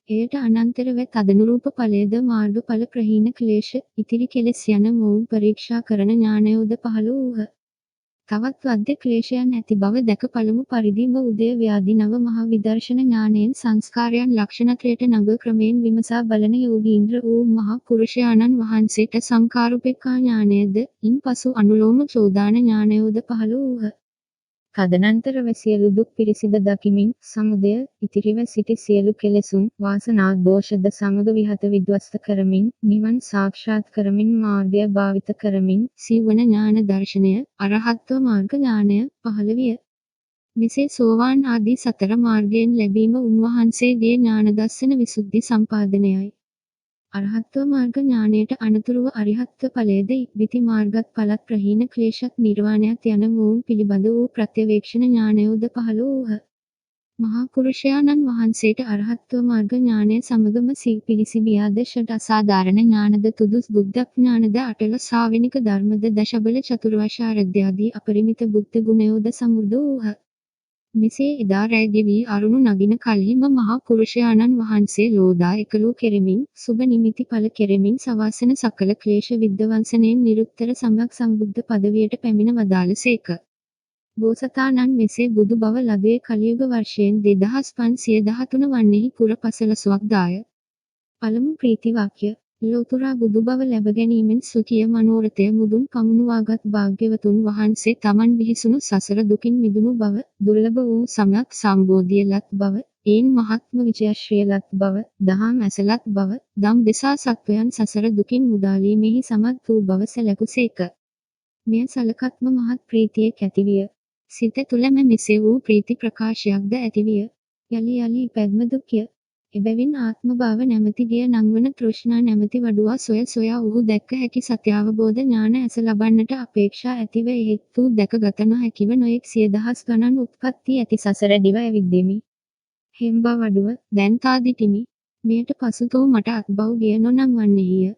එයට අනන්තරව තදනුරූප ඵලයද මාර්ගඵල ප්‍රහීන ක්ලේශ ඉතිරි කෙලෙස් යන මොවුන් පරීක්ෂා කරන ඥානයෝද පහළ වූහ. තවත් වද්‍ය ක්ලේශයන් ඇති බව දැක පළමු පරිදිම උදය ව්‍යාධි නව මහා විදර්ශන ඥානයෙන් සංස්කාරයන් ලක්ෂණත්‍රයට නඟ ක්‍රමයෙන් විමසා බලන යෝගීන්ද්‍ර වූ මහා පුරුෂයාණන් වහන්සේට සංඛාරුපෙක්ඛා ඥානයද ඉන්පසු අනුලෝම චෝදාන ඥානයෝද පහළ වූහ. තදනන්තරව සියලු දුක් පිරිසිඳ දකිමින් සමුදය ඉතිරිව සිටි සියලු කෙලෙසුන් වාසනා දෝෂද සමග විහත විද්වස්ත කරමින් නිවන් සාක්ෂාත් කරමින් මාර්ගය භාවිත කරමින් සිවණ ඥාන දර්ශනය අරහත්ව මාර්ග ඥානය පහළ විය. මෙසේ සෝවාන් ආදී සතර මාර්ගයෙන් ලැබීම උන්වහන්සේගේ ඥාන දර්ශන විසුද්ධි සම්පාදනයයි. අරහත්ව මාර්ග ඥානයට අනතුරුව අරිහත්ව ඵලයේද ඉක්බිති මාර්ගත් ඵලත් ප්‍රහීන ක්ලේශත් නිර්වාණයත් යන මොවුන් පිළිබඳ වූ ප්‍රත්‍යවේක්ෂණ ඥානයෝද පහළ වූහ. මහා පුරුෂයාණන් වහන්සේට අරහත්ව මාර්ග ඥානය සමගම පිළිසිබියාද ෂඩ අසාධාරණ ඥානද තුදුස් බුද්ධ ඥානද අටල ශාවනික ධර්මද දශබල චතුර්වශාරද්‍යාදී අපරිමිත බුද්ධ ගුණයෝද සමෘද්ධ වූහ. මෙසේ එදා රැ ගෙවී අරුණු නගින කල්හිම මහා පුරුෂයාණන් වහන්සේ ලෝදා එකලූ කෙරෙමින් සුබ නිමිති ඵල කෙරෙමින් සවාසන සකල ක්ලේශ විද්වංසනයෙන් නිරුත්තර සම්‍යක් සම්බුද්ධ පදවියට පැමිණ වදාළසේක. බෝසතාණන් මෙසේ බුදු බව ලදුවේ කලියුග වර්ෂයෙන් 2513 වන්නෙහි පුර පසළොස්වක් දාය. පළමු ප්‍රීති වාක්‍ය ලෝතුරා බුදු බව ලැබ ගැනීමෙන් සුඛිය මනෝරථය මුදුන් පමුණුවාගත් භාග්‍යවතුන් වහන්සේ තමන් විහිසුණු සසර දුකින් මිදුණු බව දුර්ලභ වූ සම්‍යක් සම්බෝධිය ලත් බව ඒන් මහත්ම විජයශ්‍රිය ලත් බව දහම් ඇසලත් බව දම් දෙසා සත්වයන් සසර දුකින් මුදාලීමෙහි සමත් වූ බව සැලකුසේක. මෙය සලකත්ම මහත් ප්‍රීතියක් ඇතිවිය. සිත තුළම මෙසේ වූ ප්‍රීති ප්‍රකාශයක්ද ඇතිවිය. යලි යලි ඉපැද්ම දුක්ය. එබැවින් ආත්ම භාව නැමැති ගිය නංවන තෘෂ්ණා නැමැති වඩුවා සොයා ඔහු දැක්ක හැකි සත්‍යාවබෝධ ඥාන ඇස ලබන්නට අපේක්ෂා ඇතිව හේතු දැක ගත නොහැකිව නොයෙක් සිය දහස් ගණන් උත්පත්ති ඇති සසර දිව ඇවිද්දෙමි. හෙම්බා වඩුව දැන් තාදිටිමි. මෙයට පසුතෝ මට අත්බව් ගිය නොනම් වන්නේය.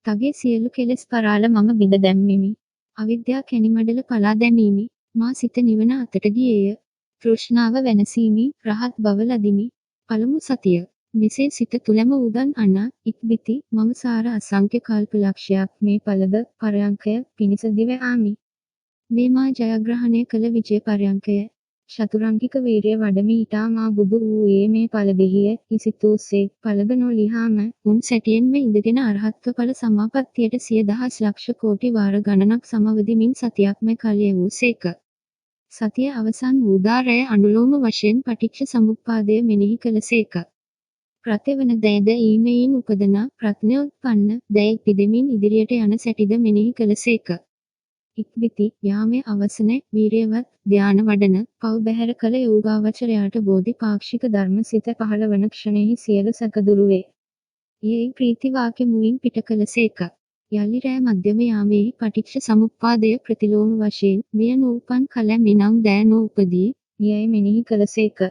තගේ සියලු කෙලෙස් පරාල මම බිඳ දැම්මෙමි. අවිද්‍යා කැණිමඩල පලා දැමීමි. මා සිත නිවන අතට ගියේය. තෘෂ්ණාව වෙනසීමි රහත් බව ලදිමි. පළමු සතිය මෙසේ සිත තුළම උදන් අනා ඉක්බිති මම සාර අසංඛ්‍ය කල්ප ලක්ෂයක් මේ පළද පරයන්කය පිනිස දිව ආමි. මේ මා ජයග්‍රහණය කළ විජය පරයන්කය. චතුරාංගික වීරිය වඩමි ඊටා මා බුදු වූයේ මේ පළදෙහිය ඉසිතූසේ පළද නොලිහාම උන් සැටියෙන්ම ඉඳගෙන අරහත්ව ඵල සමාපත්තියට සිය දහස් ලක්ෂ කෝටි වාර ගණනක් සමවදිමින් සතියක්ම කලිය වූසේක. සතිය අවසන් වූදාරය අනුලෝම වශයෙන් පටිච්ච සමුප්පාදය මෙනෙහි කළසේක. ප්‍රත්‍යවන දයද ඊමෙයින් උපදනා ප්‍රඥෝත්පන්න දය පිදෙමින් ඉදිරියට යන සැටිද මෙනෙහි කළසේක. ඉක්බිති යාමේ අවසන වීරියවත් ධාන වඩන පව් බැහැර කළ යෝගාවචරයාට බෝධි පාක්ෂික ධර්ම සිත පහළවන ක්ෂණෙහි සියලු සැක දුරු වේ. ඊයේ ප්‍රීති වාක්‍ය මුවින් පිට කළසේක. යලි රෑ මධ්‍යම යාමේහි පටිච්ච සමුප්පාදය ප්‍රතිලෝම වශයෙන් මෙය නූපන් කල මිනම් දෑ නූපදී යයි මෙනෙහි කළසේක.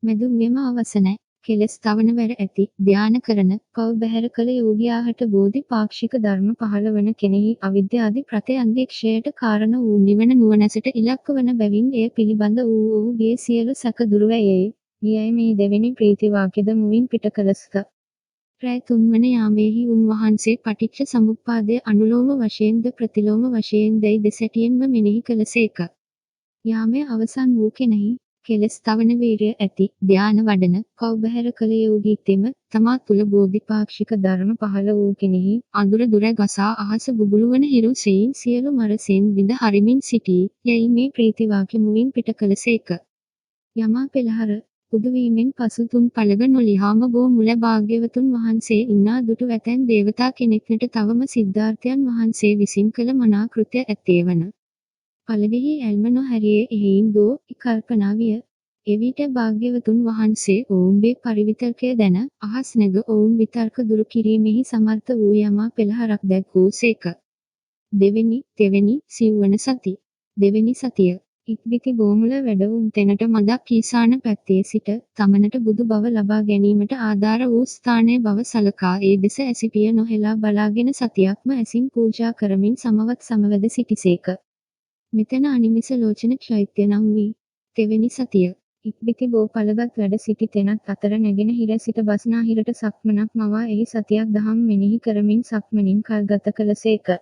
මෙදුම්යම අවසනයි. කෙලස් තවනවර ඇති ධාන කරන පව් බැහැර කළ යෝගියාහට බෝධි පාක්ෂික ධර්ම පහළවන කෙනෙහි අවිද්‍යාදී ප්‍රත්‍යයන්ගේ ක්ෂයට කාරණ වූ නිවන නුවණැසට ඉලක්ක වන බැවින් එය පිළිබඳ වූ ඔහුගේ සියලු සැක දුරු වේයි. ඊයයි මේ දෙවෙනි ප්‍රීති වාක්‍යද මුවින් පිට කළස්ක. රැය තුන්වන යාමේහි උන්වහන්සේ පටිච්ච සමුප්පාදය අනුලෝම වශයෙන්ද ප්‍රතිලෝම වශයෙන්දයි දෙසැටියෙන්ම මෙනෙහි කළසේක. යාමේ අවසන් වූ කෙනෙහි කෙලස් තවන වීරිය ඇති ධාන වඩන පව් බැහැර කළ යෝගීත්වෙම තමා තුල බෝධිපාක්ෂික ධර්ම පහළ වූ කෙනෙහි අඳුර දුර ගසා අහස බුබුළුවන හිරු සෙයින් සියලු මරසෙන් බිඳ හරිමින් සිටී යයි මේ ප්‍රීති වාක්‍ය මුවින් පිට කළසේක. යමා පෙළහර බුදු වීමෙන් පසු තුන් පළග නොලිහාම බෝ මුල භාග්‍යවතුන් වහන්සේ ඉන්නා දුටු ඇතැන් දේවතා කෙනෙක්නට තවම සිද්ධාර්ථයන් වහන්සේ විසින් කළ මනා කෘත්‍ය ඇත්තේවන. පළවෙහි ඇල්ම නොහැරියේ එහෙයින් දෝ කල්පනා විය. එවිට භාග්‍යවතුන් වහන්සේ ඔවුන්ගේ පරිවිතර්කය දැන අහස් නැග ඔවුන් විතර්ක දුරු කිරීමෙහි සමර්ථ වූ යමා පෙළහරක් දැක්වූසේක. දෙවෙනි, තෙවෙනි, සිව්වන සති. දෙවෙනි සතිය. ඉක්බිති බෝමුල වැඩ වූ තැනට මදක් ඊසාන පැත්තේ සිට තමනට බුදු බව ලබා ගැනීමට ආධාර වූ ස්ථානය බව සලකා ඒ දෙස ඇසිපිය නොහෙලා බලාගෙන සතියක්ම ඇසින් පූජා කරමින් සමවත් සමවැද සිටිසේක. මෙතන අනිමිස ලෝචන චෛත්‍ය නම් වී. තෙවෙනි සතිය. ඉක්බිති බෝ පළගත් වැඩ සිටි තැනත් අතර නැගෙන හිර සිට බස්නාහිරට සක්මනක් මවා එහි සතියක් දහම් මෙනෙහි කරමින් සක්මනින් කල්ගත කළසේක.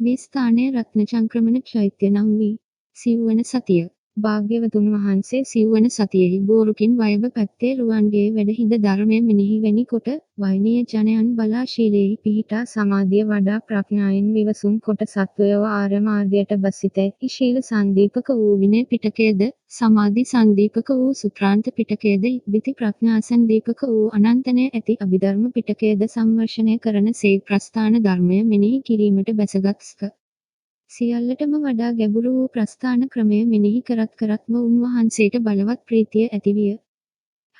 මේ ස්ථානය රත්නචංක්‍රමණ චෛත්‍ය නම් වී. සිව්වන සතිය. භාග්‍යවතුන් වහන්සේ සිව්වන සතියෙහි බෝරුකින් වයඹ පැත්තේ රුවන්ගේ වැඩ හිඳ ධර්මය මෙනෙහි වැනි කොට වෛනීය ජනයන් බලා ශීලයෙහි පිහිටා සමාධිය වඩා ප්‍රඥාවෙන් විවසුම් කොට සත්වයව ආර්ය මාර්ගයට බසිතැයි ශීල සංදීපක වූ විනය පිටකයේද සමාධි සංදීපක වූ සුත්‍රාන්ත පිටකයේද ඉක්බිති ප්‍රඥා සංදීපක වූ අනන්තනය ඇති අභිධර්ම පිටකයේද සම්වර්ෂණය කරන සේ ප්‍රස්ථාන ධර්මය මෙනෙහි කිරීමට බැසගත්ස්ක. සියල්ලටම වඩා ගැඹුරු වූ ප්‍රස්ථාන ක්‍රමය මෙනෙහි කරත්ම උන්වහන්සේට බලවත් ප්‍රීතිය ඇතිවිය.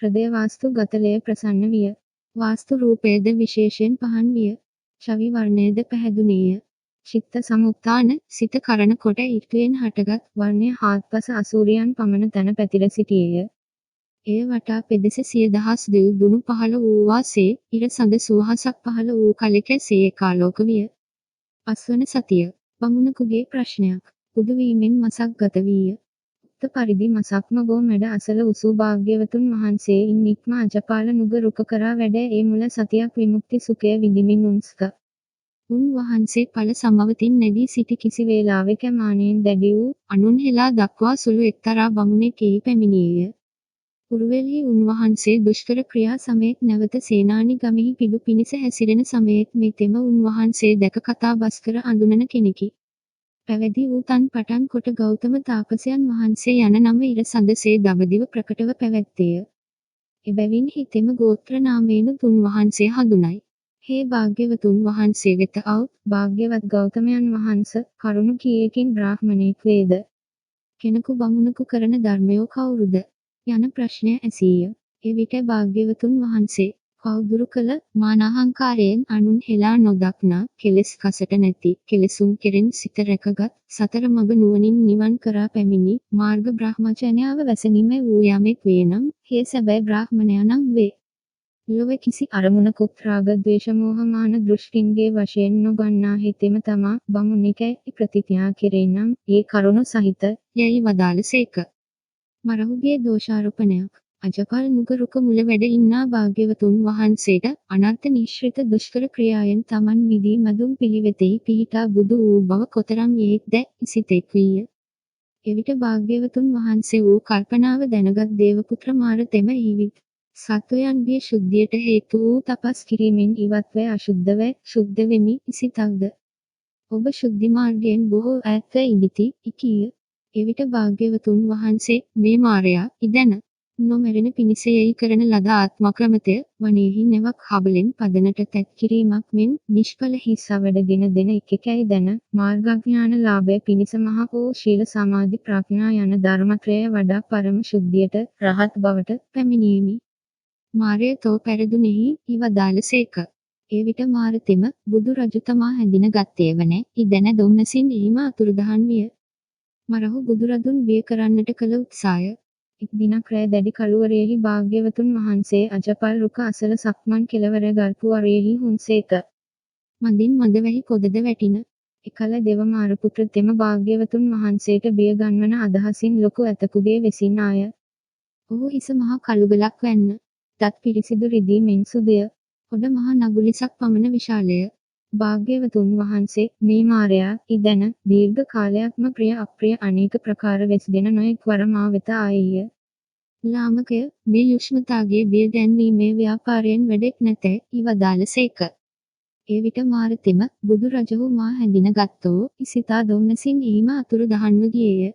හෘදය වාස්තු ගතලය ප්‍රසන්න විය. වාස්තු රූපයද විශේෂයෙන් පහන් විය. ඡවි වර්ණයද පැහැදුනේය. චිත්ත සමුත්ථාන සිත කරන කොට ඊර්තුයෙන් හටගත් වර්ණය හාත්පස අසූරියන් පමණ තැන පැතිර සිටියේය. එය වටා පෙදෙස සිය දහස් දෙව් දුනු පහළ වූ වාසේ ඉර සඳ සුවහසක් පහළ වූ කලෙක සේ කාලෝක විය. පස්වන සතිය. බමුණකුගේ ප්‍රශ්නයක්. බුදුවීමෙන් මසක් ගත වීය. උක්ත පරිදි මසක්ම ගෝ මැඩ අසල උසූ භාග්‍යවතුන් වහන්සේ ඉන් නික්ම අජපාල නුග රුක කරා වැඩ ඒ මුල සතියක් විමුක්ති සුඛය විඳිමින් උන්ස්ක. උන් වහන්සේ ඵල සමවතින් නැගී සිටි කිසි වේලාවක මානෙන් දැඩි වූ අනුන් හෙලා දක්වා සුළු එක්තරා බමුණෙකෙහි පැමිණියේය. පුරවැලි උන්වහන්සේ දුෂ්කර ක්‍රියා සමයත් නැවත සේනානි ගමෙහි පිඩු පිනිස හැසිරෙන සමයත් මෙතෙම උන්වහන්සේ දැක කතා බස් කර අඳුනන කෙනෙකි. පැවිදි වූ තන් පටන් කොට ගෞතම තාපසයන් වහන්සේ යන නම ඉර සඳසේ දවදිව ප්‍රකටව පැවැත්තේය. එබැවින් හිතෙම ගෝත්‍ර නාමයෙන් උන්වහන්සේ හඳුනයි. හේ භාග්‍යවතුන් වහන්සේ වෙත අවුත් භාග්‍යවත් ගෞතමයන් වහන්ස කරුණු කීයකින් බ්‍රාහ්මණෙක් වේද? කෙනෙකු බමුණකු කරන ධර්මයෝ කවුරුද? යන ප්‍රශ්නය ඇසීය. එවිට භාග්‍යවතුන් වහන්සේ කවුදුරු කළ මානහංකාරයෙන් අනුන් හෙලා නොදක්නා කෙලෙස් කසට නැති කෙලෙසුන් කෙරෙන් සිත රැකගත් සතර මඟ නුවණින් නිවන් කරා පැමිණි මාර්ග බ්‍රහ්මචර්යාව වැසීම වූ යමෙක් වේනම් හේ සැබෑ බ්‍රාහ්මණයා නම් වේ. ලොව කිසි අරමුණකුත් රාග ද්වේෂ මෝහ මාන දෘෂ්ටින්ගේ වශයෙන් නොගන්නා හිතෙම තමා බමුණිකයි ප්‍රතිඥා කෙරෙනම් ඒ කරුණ සහිත යයි වදාළසේක. මරහුගේ දෝෂාරෝපණයක්. අජපල් නුග රුක මුල වැඩ ඉන්නා භාග්‍යවතුන් වහන්සේට අනර්ථ නිශ්චිත දුෂ්කර ක්‍රියාවෙන් තමන් මිදී මදුම් පිළිවෙතෙහි පිහිටා බුදු වූ බව කොතරම් යෙක්ද සිතෙක් විය. එවිට භාග්‍යවතුන් වහන්සේ වූ කල්පනාව දැනගත් දේවපුත්‍ර මාර තෙම ඊවිත්. සත්වයන්ගේ ශුද්ධියට හේතු වූ තපස් කිරීමෙන් ඉවත්ව අශුද්ධව ශුද්ධ වෙමි සිතක්ද. ඔබ ශුද්ධි මාර්ගයෙන් බොහෝ ඈත්ව ඉඳිති කීය. එවිට භාග්‍යවතුන් වහන්සේ මේ මාරයා ඉදැන නොමැරෙන පිණිස යයි කරන ලද ආත්මක්‍රමතය වනේහි නැවක් හබලෙන් පදනට තැත් කිරීමක් මෙන් නිෂ්ඵල හිස් අවඩගෙන දෙන එකකැයි දැන මාර්ගඥාන ලාභය පිණිස මහ වූ ශීල සමාධි ප්‍රඥා යන ධර්මත්‍රය වඩා පරම ශුද්ධියට රහත් බවට පැමිණීමි. මාරය තෝ පැරදුනෙහි ඉවදාළසේක. එවිට මාරතෙම බුදු රජුතමා හැඳින ගත්තේ වන ඉදැන දුම්නසින් එහිම අතුරුදහන් විය. මරහු බුදුරදුන් බිය කරන්නට කළ උත්සාහය. එක් දිනක් රැ දැඩි කළුවරයෙහි භාග්‍යවතුන් වහන්සේ අජපල් රුක අසල සක්මන් කෙළවර ගල්පු වරයෙහි හුන්සේක. මදින් මද වැහි පොදද වැටින. එකල දෙවමාර පුත්‍ර තෙම භාග්‍යවතුන් වහන්සේට බිය ගන්වන අදහසින් ලොකු ඇතකුගේ වෙසින් ආය. ඔහු හිස මහා කළුගලක් වැන්න. දත් පිරිසිදු රිදී මෙන් සුදය. හොඩ මහා නගුලිසක් පමණ විශාලය. භාග්‍යවතුන් වහන්සේ මේ මාරයා ඉදැන දීර්ඝ කාලයක්ම ප්‍රිය අප්‍රිය අනේක ප්‍රකාර වෙස්ගෙන නොයෙක් වර මා වෙත ආයේය. ලාමකය මේ යුෂ්මතාගේ බිය ගැන්වීමේ ව්‍යාපාරයෙන් වැඩෙක් නැතැයි ඉවදාළසේක. එවිට මාරතෙම බුදු රජහු මා හැඳින ගත්තෝ ඉසිතා දුම්නසින් එහිම අතුරු දහන්ව ගියේය.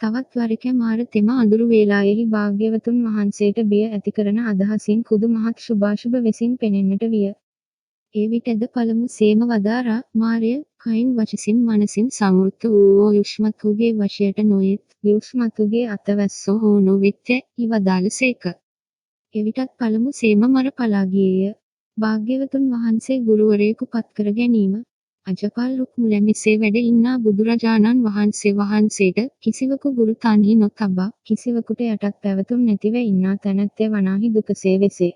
තවත් වරක මාරතෙම අඳුරු වේලායෙහි භාග්‍යවතුන් වහන්සේට බිය ඇති කරන අදහසින් කුදු මහත් ශුභාශුභ වෙසින් පෙනෙන්නට විය. ඒ විටද පළමු සේම වදාරා මාරය කයින් වචසින් මනසින් සංවෘත වූ යුෂ්මතුගේ වශයට නොයෙත් යුෂ්මතුගේ අතවැස්සෝ හෝ නොවෙත්ය ඉවදාළසේක. එවිටත් පළමු සේම මර පලා ගියේය. භාග්‍යවතුන් වහන්සේ ගුරුවරයෙකු පත්කර ගැනීම. අජපල් රුක්මුල මෙසේ වැඩ ඉන්නා බුදුරජාණන් වහන්සේට කිසිවකු ගුරු තන්හි නොතබා කිසිවකුට යටත් පැවතුම් නැතිව ඉන්නා තැනැත්තේ වනාහි දුකසේ වෙසේ.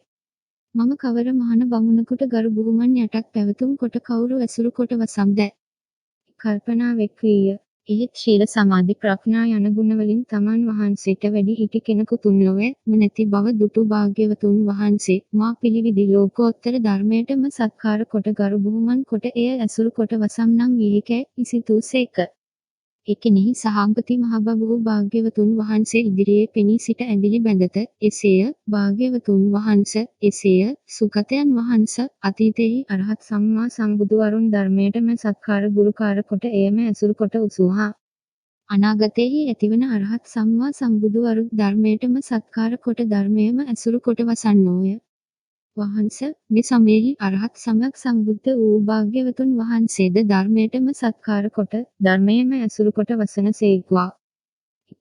මම කවර මහණ බමුණකුට ගරු බුහුමන් යටත් පැවතුම් කොට කවුරු ඇසුරු කොට වසම්ද? කල්පනාවෙක් වීය. එහෙත් ශීල සමාධි ප්‍රඥා යන ගුණවලින් තමන් වහන්සේට වැඩි හිටි කෙනෙකු තුන් ලොවේම නැති බව දුටු භාග්‍යවතුන් වහන්සේ මා පිළිවිදි ලෝකෝත්තර ධර්මයටම සත්කාර කොට ගරු බුහුමන් කොට එය ඇසුරු කොට වසම් නම් විහිකැ ඉසිතූසේක. එකෙනෙහි සහාම්පති මහබඹු භාග්‍යවතුන් වහන්සේ ඉදිරියේ පෙනී සිට ඇඳිලි බැඳත එසේය භාග්‍යවතුන් වහන්ස එසේය සුගතයන් වහන්ස අතීතෙහි අරහත් සම්මා සම්බුදුවරුන් ධර්මයටම සත්කාර ගුරුකාර කොට එයම ඇසුරු කොට උසූහා අනාගතයෙහි ඇතිවන අරහත් සම්මා සම්බුදුවරු ධර්මයටම සත්කාර කොට ධර්මයම ඇසුරු කොට වසන්නෝය. වහන්ස මේ සමයෙහි අරහත් සම්‍යක් සම්බුද්ධ වූ භාග්‍යවතුන් වහන්සේද ධර්මයටම සත්කාර කොට ධර්මයේම ඇසුරු කොට වසන සේක්වා.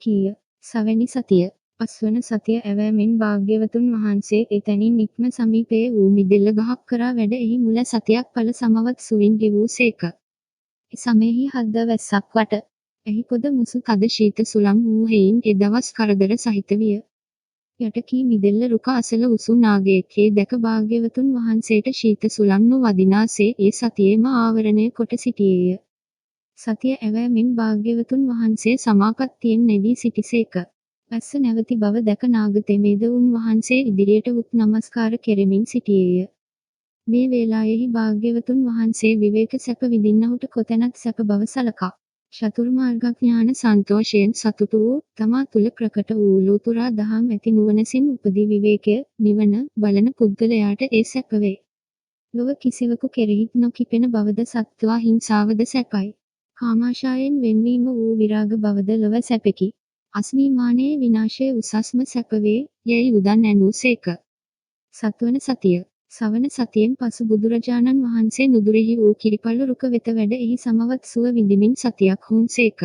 කීය. සවැනි සතිය. පස්වන සතිය ඇවෑමෙන් භාග්‍යවතුන් වහන්සේ එතැනින් නික්ම සමීපයේ වූ මිදෙල්ල ගහක් කරා වැඩ එහි මුල සතියක් ඵල සමවත් සුවින් ගෙවූ සේක. සමයෙහි හද්ද වැස්සක් වට. එහි පොද මුසු තද ශීත සුළං වූ හේයින් එදවස් කරදර සහිත විය. යටකී මිදෙල්ල රුක අසල උසු නාගයෙක්ගේ දැක භාග්‍යවතුන් වහන්සේට ශීත සුළං නොවදිනාසේ ඒ සතියේම ආවරණය කොට සිටියේය. සතිය ඇවෑමෙන් භාග්‍යවතුන් වහන්සේ සමාපත්තියෙන් නැගී සිටිසේක. වැස්ස නැවති බව දැක නාගතෙමේද උන් වහන්සේ ඉදිරියට වුත් නමස්කාර කෙරෙමින් සිටියේය. මේ වේලාවෙහි භාග්‍යවතුන් වහන්සේ විවේක සැප විඳින්නහුට කොතැනත් සැප බව සලකා. චතුර්මාර්ගඥාන සන්තෝෂයෙන් සතුටු වූ තමා තුල ප්‍රකට වූ ලෝතුරා දහම් ඇති නුවණසින් උපදී විවේකය නිවන බලන පුද්ගලයාට ඒ සැප වේ. ලොව කිසිවකු කෙරෙහි නොකිපෙන බවද සත්වා හිංසාවද සැපයි. කාමාශායෙන් වෙන්වීම වූ විරාග බවද ලොව සැපකි. අස්මිමානයේ විනාශය උසස්ම සැප වේ යැයි උදන් ඇනූසේක. සත්වන සතිය. සවන සතියෙන් පසු බුදුරජාණන් වහන්සේ නුදුරෙහි වූ කිරිපල්ල රුක වෙත වැඩ එහි සමවත් සුව විඳිමින් සතියක් හුන්සේක.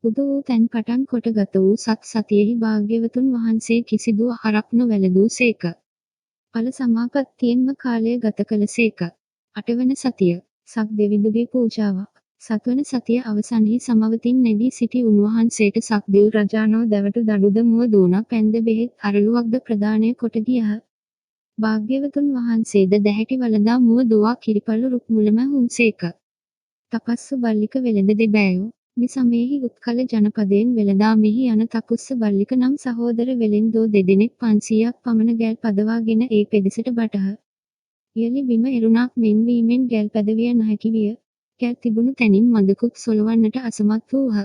බුදු වූ තැන් පටන් කොටගත වූ සතියෙහි භාග්‍යවතුන් වහන්සේ කිසිදු අහරක් නොවැළඳූසේක. ඵල සමාපත්තියෙන්ම කාලය ගත කළසේක. අටවන සතිය. සක් දෙවිඳුගේ පූජාවක්. සත්වන සතිය අවසන්හි සමවතින් නැගී සිටි උන්වහන්සේට සක්දෙව් රජාණෝ දැවටු දඬුද මුව දෝණක් පැන්ද බෙහෙත් අරලුවක්ද ප්‍රදානය කොට ගියහ. භාග්‍යවතුන් වහන්සේද දැහැටි වළඳා මුව දොවා කිරිපල්ල රුක් මුලම හුන්සේක. තපස්සු බල්ලික වෙළඳ දෙබෑයෝ. මේ සමයෙහි උත්කල ජනපදයෙන් වෙළඳාමෙහි යන තපුස්ස බල්ලික නම් සහෝදර වෙළෙන්දෝ දෙදෙනෙක් 500ක් පමණ ගැල් පදවාගෙන ඒ පෙදෙසට බටහ. ඉයලි බිම එරුණක් මෙන් වීමෙන් ගැල් පැදවිය නොහැකි විය. ගැල් තිබුණු තැනින් මදකුත් සොලවන්නට අසමත් වූහ.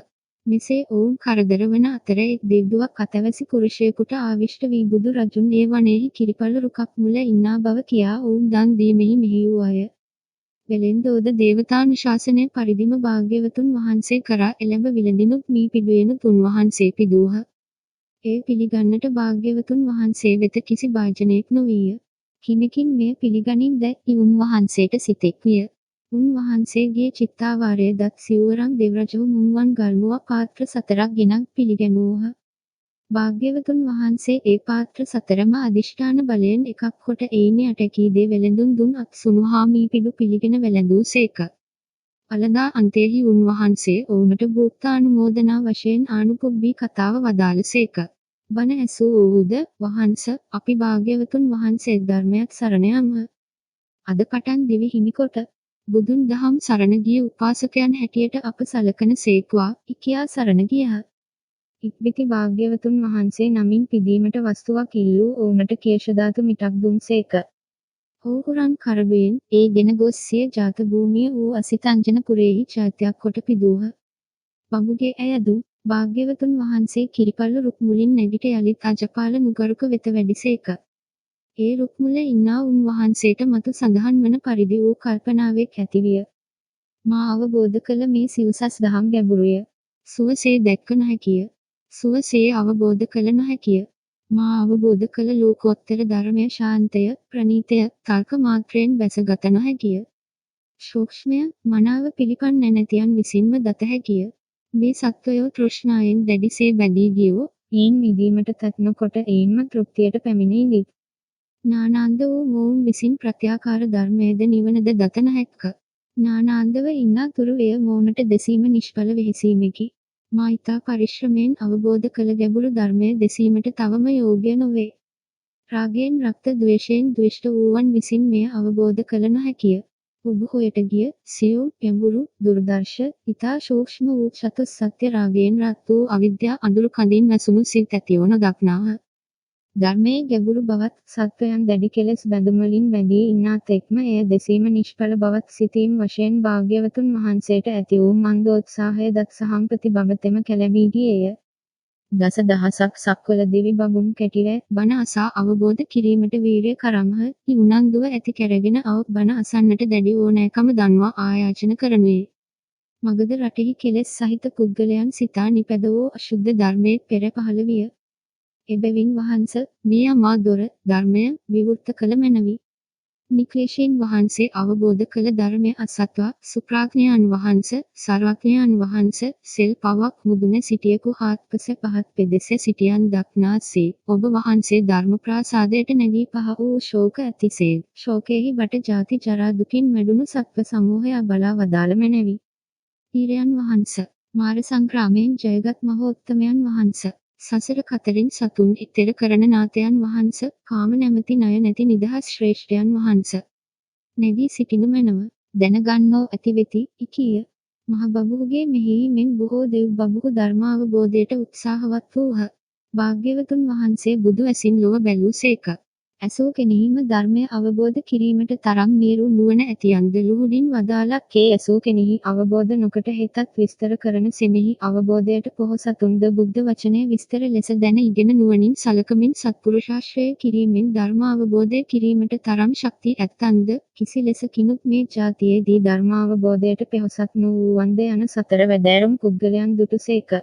මෙසේ ඔවුන් කරදර වන අතර එක් දෙව්දුවක් අතවැසි පුරුෂයෙකුට ආවිෂ්ට වී බුදු රජුන් ඒ වනයෙහි කිරිපල්ල රුකක් මුල ඉන්නා බව කියා ඔවුන් දන් දීමෙහි මෙහි වූ අය. වෙළෙන්දෝද දේවතානුශාසනය පරිදිම භාග්‍යවතුන් වහන්සේ කරා එළඹ විලඳිනුත් මී පිඩුවෙනුත් උන්වහන්සේ පිදූහ. ඒ පිළිගන්නට භාග්‍යවතුන් වහන්සේ වෙත කිසි භාජනයක් නොවීය. කිමකින් මෙය පිළිගනින් දැයි උන්වහන්සේට සිතෙක් විය. උන්වහන්සේගේ චිත්තාවාරය දත් සිවුවරන් දෙව්රජව මුන්වන් ගල්මුව පාත්‍ර 4ක් ගෙනත් පිළිගැනූහ. භාග්‍යවතුන් වහන්සේ ඒ පාත්‍ර 4ම අදිෂ්ඨාන බලයෙන් එකක් කොට එයින් යටකී දේ වෙළඳුන් දුන් අත්සුණු හා මී පිඩු පිළිගෙන වෙළඳූසේක. අලදා අන්තයෙහි උන්වහන්සේ ඔවුනට භූක්තානුමෝදනා වශයෙන් ආනුපුබ්බී කතාව වදාළසේක. බණ ඇසූ වූද වහන්ස අපි භාග්‍යවතුන් වහන්සේ ධර්මයක් සරණ යමු. අද පටන් දිවි හිමිකොට බුදුන් දහම් සරණ ගිය උපාසකයන් හැටියට අප සලකන සේක්වා කියා සරණ ගියහ. ඉක්බිති භාග්‍යවතුන් වහන්සේ නමින් පිදීමට වස්තුවක් ඉල්ලූ ඔවුනට කේශධාතු මිටක් දුන්සේක. ඔවුහුරන් කරඩුවෙන් ඒ ගෙන ගොස් සිය ජාත භූමිය වූ අසිතංජන පුරයෙහි චෛත්‍යයක් කොට පිදූහ. බඹුගේ ඇයදු භාග්‍යවතුන් වහන්සේ කිරිපල්ල රුක් මුලින් නැගිට යලිත් අජපාල නුගරුක වෙත වැඩිසේක. ඒ රුක් මුල ඉන්නා උන්වහන්සේට මතු සඳහන් වන පරිදි වූ කල්පනාවෙක් ඇතිවිය. මා අවබෝධ කළ මේ සිව්සස් දහම් ගැඹුරුය. සුවසේ දැක්ක නොහැකිය. සුවසේ අවබෝධ කළ නොහැකිය. මා අවබෝධ කළ ලෝකෝත්තර ධර්මය ශාන්තය, ප්‍රණීතය, තර්ක මාත්‍රයෙන් බැසගත නොහැකිය. සූක්ෂමය, මනාව පිළිපන් නැතියන් විසින්ම දත හැකිය. මේ සත්වයෝ තෘෂ්ණාවෙන් දැඩිසේ බැඳී ගියෝ, ඊන් මිදීමට තත්නකොට එයින්ම තෘප්තියට පැමිණෙති. ඥානාන්ධ වූ මොවුන් විසින් ප්‍රත්‍යාකාර ධර්මයේද නිවනද දත නොහැක්ක. ඥානාන්ධව ඉන්නා තුරු එය මොවුනට දෙසීම නිෂ්ඵල වෙහෙසීමකි. මා ඊතා පරිශ්‍රමයෙන් අවබෝධ කළ ගැඹුරු ධර්මය දෙසීමට තවම යෝග්‍ය නොවේ. රාගයෙන් රක්ත ද්වේෂයෙන් ද්විෂ්ට වූවන් විසින් මෙය අවබෝධ කළ නොහැකිය. ඔබ හොයට ගිය, සියුම්, ගැඹුරු, දුර්දර්ශ, ඊතා සූක්ෂම වූ චතුස්සත්‍ය රාගයෙන් රත් වූ අවිද්‍යා අඳුරු කඳින් වැසුණු සිත් ඇතිව නොදක්නාහ. ධර්මයේ ගැඹුරු බවත්, සත්වයන් දැඩි කෙලෙස් බැඳුම්වලින් බැඳී ඉන්නා තෙක්ම එය දෙසීම නිෂ්ඵල බවත් සිතීම් වශයෙන් භාග්‍යවතුන් වහන්සේට ඇති වූ මන්දෝත්සාහය දත් සහම්පති බඹතෙම කැළඹී ගියේය. දස දහසක් සක්වල දෙවි බඹුන් කැටිව බණ අසා අවබෝධ කිරීමට වීරිය කරමහ. උනන්දුව ඇති කරගෙන බණ අසන්නට දැඩි ඕනෑකම දන්වා ආයාචන කරනුයේ. මගධ රටෙහි කෙලෙස් සහිත පුද්ගලයන් සිතා නිපැද වූ අශුද්ධ ධර්මයේ පෙර පහළ විය. එබැවින් වහන්ස මේ අමා දොර ධර්මය විවෘත කළ මැනවි. නික්ලේශීන් වහන්සේ අවබෝධ කළ ධර්මය අසත්වා සුප්‍රාඥයන් වහන්ස සර්වඥයන් වහන්ස සෙල් පවක් මුදුන සිටියකු හාත්පස පහත් පෙදෙස සිටියන් දක්නාසේ ඔබ වහන්සේ ධර්ම ප්‍රාසාදයට නැගී පහ වූ ශෝක ඇතිසේ ශෝකයෙහි බට ජාති ජරා දුකින් මැඩුණු සත්ව සමූහය බලා වදාළ මැනවි. ඊරයන් වහන්ස මාර සංග්‍රාමයෙන් ජයගත් මහෝත්තමයන් වහන්ස සසර කතරින් සතුන් ඉතෙර කරන නාතයන් වහන්ස කාම නැමැති ණය නැති නිදහස් ශ්‍රේෂ්ඨයන් වහන්ස නැගී සිටිනු මැනව දැනගන්නෝ ඇති වෙති ඉකිය. මහ බඹුගේ මෙහෙයීමෙන් බොහෝ දෙව් බඹු ධර්මාවබෝධයට උත්සාහවත් වූහ. භාග්‍යවතුන් වහන්සේ බුදු ඇසින් ලොව බැලූසේක. ඇසූ කෙනෙහිම ධර්මය අවබෝධ කිරීමට තරම් මේරු නුවණ ඇතියන්ද ලුහුඩින් වදාළක් කේ ඇසූ කෙනෙහි අවබෝධ නොකොට හෙතත් විස්තර කරන සෙනෙහි අවබෝධයට පොහොසතුන්ද බුද්ධ වචනය විස්තර ලෙස දැන ඉගෙන නුවණින් සලකමින් සත්පුරුෂාශ්‍රය කිරීමෙන් ධර්මාවබෝධය කිරීමට තරම් ශක්ති ඇත්තන්ද කිසි ලෙසකිනුත් මේ ජාතියේදී ධර්මාවබෝධයට පෙහොසත් නොවූවන්ද යන සතර වැදෑරුම් පුද්ගලයන් දුටුසේක.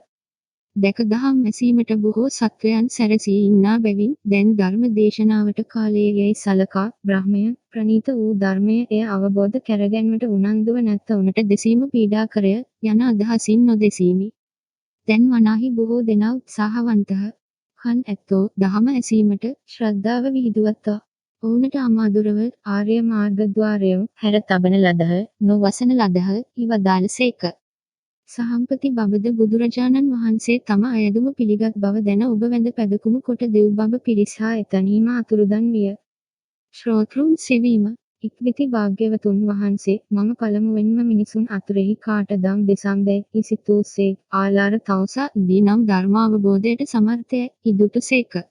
දැක දහම් ඇසීමට බොහෝ සත්වයන් සැරසී ඉන්නා බැවින් දැන් ධර්ම දේශනාවට කාලය යැයි සලකා බ්‍රහ්මය ප්‍රණීත වූ ධර්මය එය අවබෝධ කරගැන්මට උනන්දුව නැත්ත උනට දෙසීම පීඩාකරය යන අදහසින් නොදෙසීමි. දැන් වනාහි බොහෝ දෙනා උත්සාහවන්තහ. කන් ඇත්තෝ දහම ඇසීමට ශ්‍රද්ධාව විහිදුවත්වා. ඔවුනට අමාදුරව ආර්ය මාර්ගද්වාරය හැර තබන ලදහ නොවසන ලදහ ඉවදාළසේක. සහම්පති බඹද බුදුරජාණන් වහන්සේ තම අයදුම පිළිගත් බව දැන ඔබ වැඳ පැදකුණු කොට දෙව් බඹ පිරිස් හා එතනීම අතුරුදන් විය. ශ්‍රෝතෘන් සෙවීම ඉක්බිති භාග්‍යවතුන් වහන්සේ මම පළමුවෙන්ම මිනිසුන් අතුරෙහි කාටදම් දෙසම්දැයි සිතූසේ ආලාර තවුසා ඉදී නම් ධර්මාවබෝධයට සමර්ථය ඉදුටුසේක.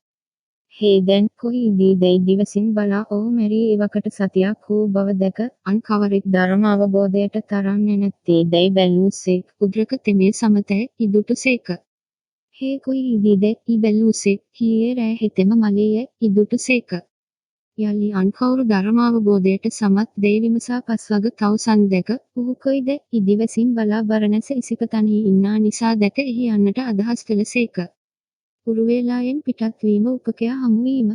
හේ දැන් කොහි ඉදීදැයි දිවසින් බලා ඔහු මැරී එවකට සතියක් වූ බව දැක අන් කවරෙක් ධර්ම අවබෝධයට තරම් නැත්තේ දැයි බැලූසේක් උද්‍රක තෙමේ සමතය ඉදුටුසේක. හේ කොහි ඉදීදැයි බැලූසේක් හීයේ රෑ හෙතෙම මලේය ඉදුටුසේක. යලි අන් කවුරු ධර්මාවබෝධයට සමත් දැයි විමසා පස්වග තවුසන් දැක ඔහු කොයිද ඉදිවසින් බලා බරණැස ඉසිපතන්හි ඉන්නා නිසා දැක එහි යන්නට අදහස් කළසේක. උරුවේලායෙන් පිටත් වීම උපකයා හමුවීම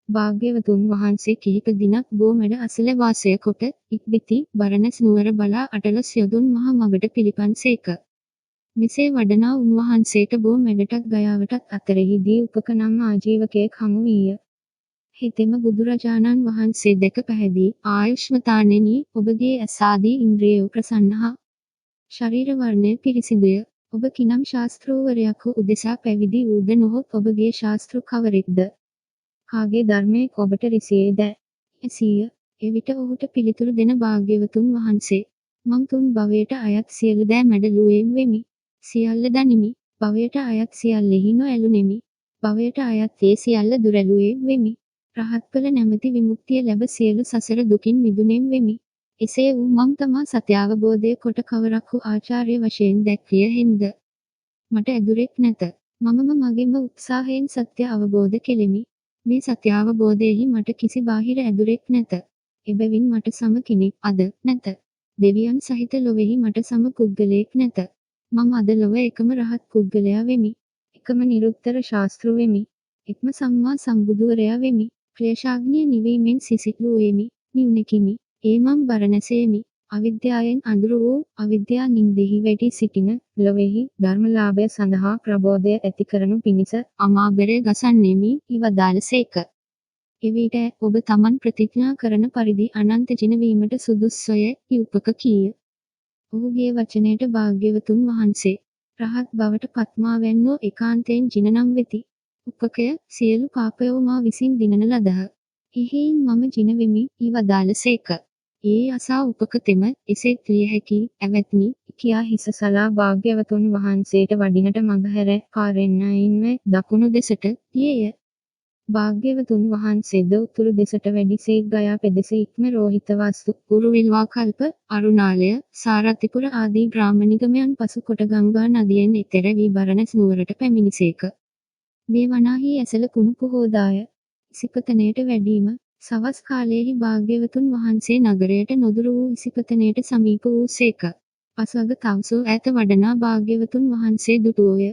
භාග්‍යවතුන් වහන්සේ කිහිප දිනක් බෝමැඩ අසල වාසය කොට ඉක්බිති බරණැස් නුවර බලා අටලොස් යොදුන් මහ මගට පිළිපන්සේක. මෙසේ වඩනා උන්වහන්සේට බෝමැඩටත් ගයාවටත් අතරෙහිදී උපක නම් ආජීවකයෙක් හමු වීය. හිතෙම බුදුරජාණන් වහන්සේ දැක පැහැදී ආයුෂ්මතාණෙනි ඔබගේ ඇසාදී ඉන්ද්‍රියෝ ප්‍රසන්නහා ශරීර වර්ණය පිරිසිදුය. ඔබ කිනම් ශාස්ත්‍රූවරයක් උදෙසා පැවිදි වූද නොහොත් ඔබගේ ශාස්ත්‍ර කවරෙක්ද? කාගේ ධර්මයේ ඔබට රිසියේද? එසීය. එවිට ඔහුට පිළිතුරු දෙන භාග්‍යවතුන් වහන්සේ මං තුන් භවයට අයත් සියලු දෑ මැඩලුවේම් වෙමි. සියල්ල දනිමි. භවයට අයත් සියල්ලෙහි නොඇලුනෙමි. භවයට අයත් ඒ සියල්ල දුරැලුවේම් වෙමි. රහත්ඵල නැමැති විමුක්තිය ලැබ සියලු සසර දුකින් මිදුණෙම් වෙමි. එසේ වූ මං තමා සත්‍යාවබෝධය කොට කවරක් වූ ආචාර්ය වශයෙන් දැක්විය හෙන්ද? මට ඇදුරෙක් නැත. මමම මගෙම උත්සාහයෙන් සත්‍ය අවබෝධ කෙලෙමි. මේ සත්‍යාවබෝධයෙහි මට කිසි බාහිර ඇදුරෙක් නැත. එබැවින් මට සම කෙනෙක් අද නැත. දෙවියන් සහිත ලොවෙහි මට සම පුද්ගලයෙක් නැත. මම අද ලොව එකම රහත් පුද්ගලයා වෙමි. එකම නිරුත්තර ශාස්තෘ වෙමි. එක්ම සම්මා සම්බුදුවරයා වෙමි. ක්ලේශාග්නිය නිවීමෙන් සිසිලුවෙමි. නිවුණෙකිනි. ඒ මම් බරණැසේමි. අවිද්‍යාවෙන් අඳුරු වූ අවිද්‍යා නින්දෙහි වැටී සිටින ලොවෙහි ධර්මලාභය සඳහා ප්‍රබෝධය ඇති කරනු පිණිස අමාබෙරය ගසන්නෙමි ඉවදාළසේක. එවිට ඔබ තමන් ප්‍රතිඥා කරන පරිදි අනන්ත ජින වීමට සුදුස්සොය උපක කීය. ඔහුගේ වචනයට භාග්‍යවතුන් වහන්සේ රහත් බවට පත්මාවැන්නෝ ඒකාන්තයෙන් ජින නම් වෙති. උපකය සියලු පාපයෝ මා විසින් දිනන ලදහ. එහෙයින් මම ජින වෙමි වදාළසේක. ඒ අසා උපකතෙම එසේ ක්‍රිය හැකි ඇවැත්නි කියා හිස සලා භාග්‍යවතුන් වහන්සේට වඩිනට මඟහැර පාරෙන්නයින්ව දකුණු දෙසට ගියේය. භාග්‍යවතුන් වහන්සේද උතුරු දෙසට වැඩි ගයා පෙදෙස ඉක්ම රෝහිතවස්තු උරුවිල්වා කල්ප අරුණාලය සාරතිපුර ආදී ග්‍රාමනිගමයන් පසු කොට ගංගා නදියෙන් එතෙර වී බරණැස් නුවරට පැමිණිසේක. මේ වනාහි ඇසළ කුණු පොහෝදාය ඉසිපතනයට වැඩීම සවස් කාලයේහි භාග්‍යවතුන් වහන්සේ නගරයට නොදුරු වූ ඉසිපතනයට සමීප වූ සේක. පසුවග තවසෝ ඈත වඩනා භාග්‍යවතුන් වහන්සේ දුටුවෝය.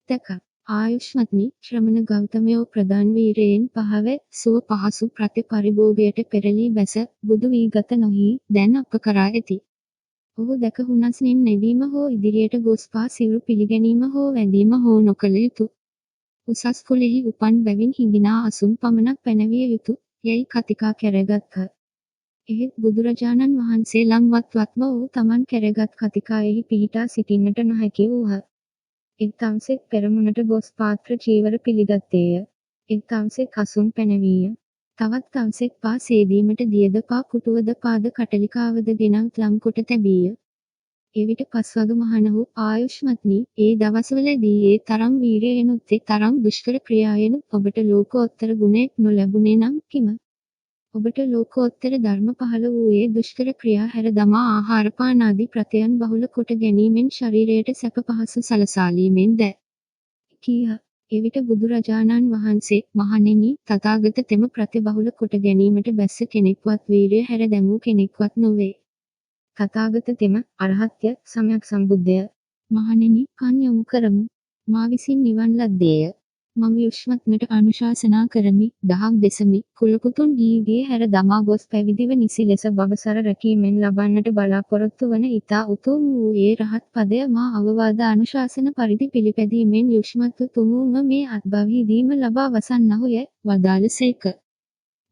දැක ආයුෂ්මත්නි ශ්‍රමණ ගෞතමයෝ ප්‍රධාන වීරයෙන් පහව සුව පහසු ප්‍රතිපරිභෝගයට පෙරලී බැස බුදු වී ගත නොහි දැන් අප කරා ඇති. ඔහු දැක හුනස්නින් නැවීම හෝ ඉදිරියට ගොස් පා සිවුරු පිළිගැනීම හෝ වැඳීම හෝ නොකළ යුතු. උසස් කුලෙහි උපන් බැවින් හිඳිනා අසුන් පමණක් පැනවිය යුතු යැයි කතිකා කැරගත්හ. එහෙත් බුදුරජාණන් වහන්සේ ලංවත්වත්ම වූ තමන් කැරගත් කතිකායෙහි පිහිටා සිටින්නට නොහැකි වූහ. එක් තවසෙක් පෙරමුණට ගොස් පාත්‍ර චීවර පිළිගත්තේය. එක් තවසෙක් අසුන් පැනවීය. තවත් තවසෙක් පා සේදීමට දියද පා පුටුවද පාද කටලිකාවද ගෙනත් ලම් කොට තැබීය. එවිට පස්වග මහණහු ආයුෂ්මත්නි ඒ දවස්වලදී ඒ තරම් වීරයෙනුත් ඒ තරම් දුෂ්කර ක්‍රියායෙනුත් ඔබට ලෝකෝත්තර ගුණයක් නොලැබුණේ නම් කිම? ඔබට ලෝකෝත්තර ධර්ම පහළ වූයේ දුෂ්කර ක්‍රියා හැර දමා ආහාර පාන ආදී ප්‍රත්‍යයන් බහුල කොට ගැනීමෙන් ශරීරයට සැප පහසු සලසාලීමෙන් ද කීහ. එවිට බුදුරජාණන් වහන්සේ මහණෙනි තථාගත තෙම ප්‍රතිබහුල කොට ගැනීමට බැස්ස කෙනෙක්වත් වීරය හැර දැමූ කෙනෙක්වත් නොවේ. තථාගත තෙම අරහත්ය සම්‍යක් සම්බුද්ධය. මහණෙනි කන් යොමු කරමු. මා විසින් නිවන් ලද්දේය. මම යුෂ්මත්නට අනුශාසනා කරමි දහම් දෙසමි කුලපුතුන් ගීගේ හැර දමා ගොස් පැවිදිව නිසි ලෙස බබසර රැකීමෙන් ලබන්නට බලාපොරොත්තු වන ඊතා උතුම් වූ ඒ රහත් පදය මා අවවාද අනුශාසන පරිදි පිළිපැදීමෙන් යුෂ්මත්ව තුමුම මේ අත්භවයේදීම ලබා වසන්නහුය වදාළසේක.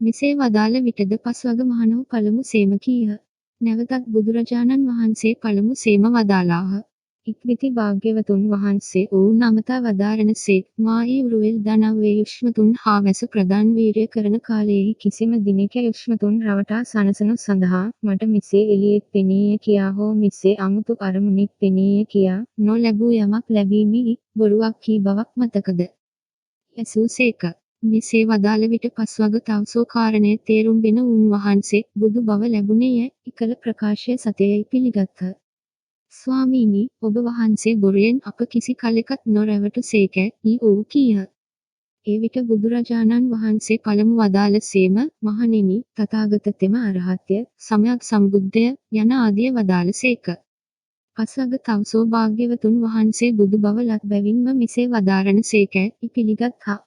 මෙසේ වදාළ විටද පස්වග මහණහු පළමු සේම කීහ. නැවතත් බුදුරජාණන් වහන්සේ පළමු සේම වදාළාහ. ඉක්බිති භාග්‍යවතුන් වහන්සේ ඔවුන් අමතා වදාරණසේක් මා ඒ උරුවෙල් දනව්වේ යුෂ්මතුන් හා වැස ප්‍රධාන වීරය කරන කාලයෙහි කිසිම දිනක යුෂ්මතුන් රවටා සනසනු සඳහා මට මිසේ එළියෙක් පෙනීය කියා හෝ මිසේ අමුතු අරමුණෙක් පෙනීය කියා නොලැබූ යමක් ලැබීමි බොරුවක් කී බවක් මතකද? යසූසේක. මෙසේ වදාළ විට පස්වග තවසෝ කාරණය තේරුම්ගෙන උන්වහන්සේ බුදු බව ලැබුණේය ඉකල ප්‍රකාශය සතයයි පිළිගත්හ. ස්වාමීනි ඔබ වහන්සේ බොරුවෙන් අප කිසි කලෙකත් නොරැවටු සේක වූ කීහ. ඒ විට බුදුරජාණන් වහන්සේ පළමු වදාළ සේම මහණෙනි තථාගත තෙම අරහත්ය සම්‍යක් සම්බුද්ධය යන ආදිය වදාළ සේක. පස්වග තවසෝ භාග්‍යවතුන් වහන්සේ බුදු බව ලත් බැවින්ම මෙසේ වදාරණ සේක පිළිගත්හා.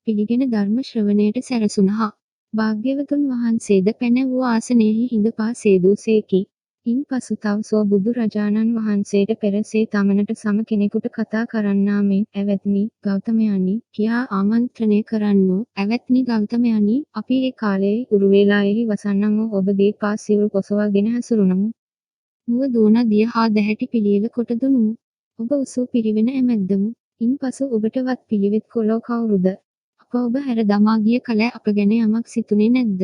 පිළිගෙන ධර්ම ශ්‍රවණයට සැරසුණහා. භාග්‍යවතුන් වහන්සේද පැන වූ ආසනයෙහි හිඳ පා සේදූසේකි. ඉන් පසු තවසෝ බුදුරජාණන් වහන්සේට පෙරසේ තමනට සම කෙනෙකුට කතා කරන්නා මෙන් ඇවැත්නි ගෞතමයනි කියා ආමන්ත්‍රණය කරන්නෝ ඇවැත්නි ගෞතමයනි අපි ඒ කාලයේ උරුවේලායෙහි වසන්නම ඔබගේ පා සිවුරු කොසවාගෙන හැසුරුනමු. මුව දෝන දිය හා දැහැටි පිළියෙල කොට දුනුමු. ඔබ උසූ පිරිවෙන ඇමැද්දමු. ඉන් පසු ඔබටවත් පිළිවෙත් කොළෝ කවුරුද? අප ඔබ හැර දමා ගිය කල අප ගැන යමක් සිතුනේ නැද්ද?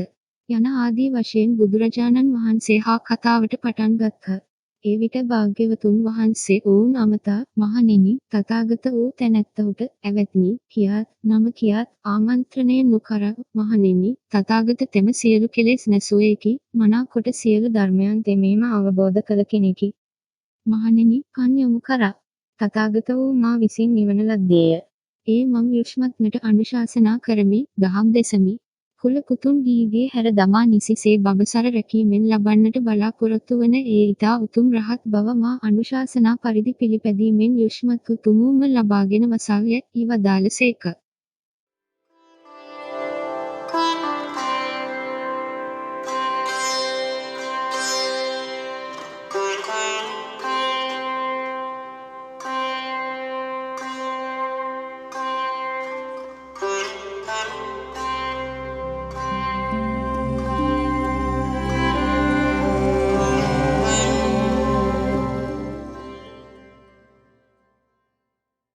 යන ආදී වශයෙන් බුදුරජාණන් වහන්සේ හා කතාවට පටන් ගත්හ. ඒ විට භාග්‍යවතුන් වහන්සේ ඔවුන් අමතා මහණෙනි තථාගත වූ තැනැත්තහුට ඇවැත්නි කියාත් නම කියාත් ආමන්ත්‍රණය නොකර මහණෙනි තථාගත තෙම සියලු කෙලෙස් නැසුවේකි මනා කොට සියලු ධර්මයන් තෙමේම අවබෝධ කළ කෙනෙකි. මහණෙනි කන් යොමු කරා. තථාගත වූ මා විසින් නිවන ලද්දේය. ඒ මම යුෂ්මත්නට අනුශාසනා කරමි දහම් දෙසමි. කුල පුතුන් ගීගේ හැර දමා නිසිසේ බබසර රැකීමෙන් ලබන්නට බලාපොරොත්තු වන ඒ ඊතා උතුම් රහත් බව මා අනුශාසනා පරිදි පිළිපැදීමෙන් යුෂ්මත් උතුමුම ලබාගෙන වසාවිය වදාළසේක.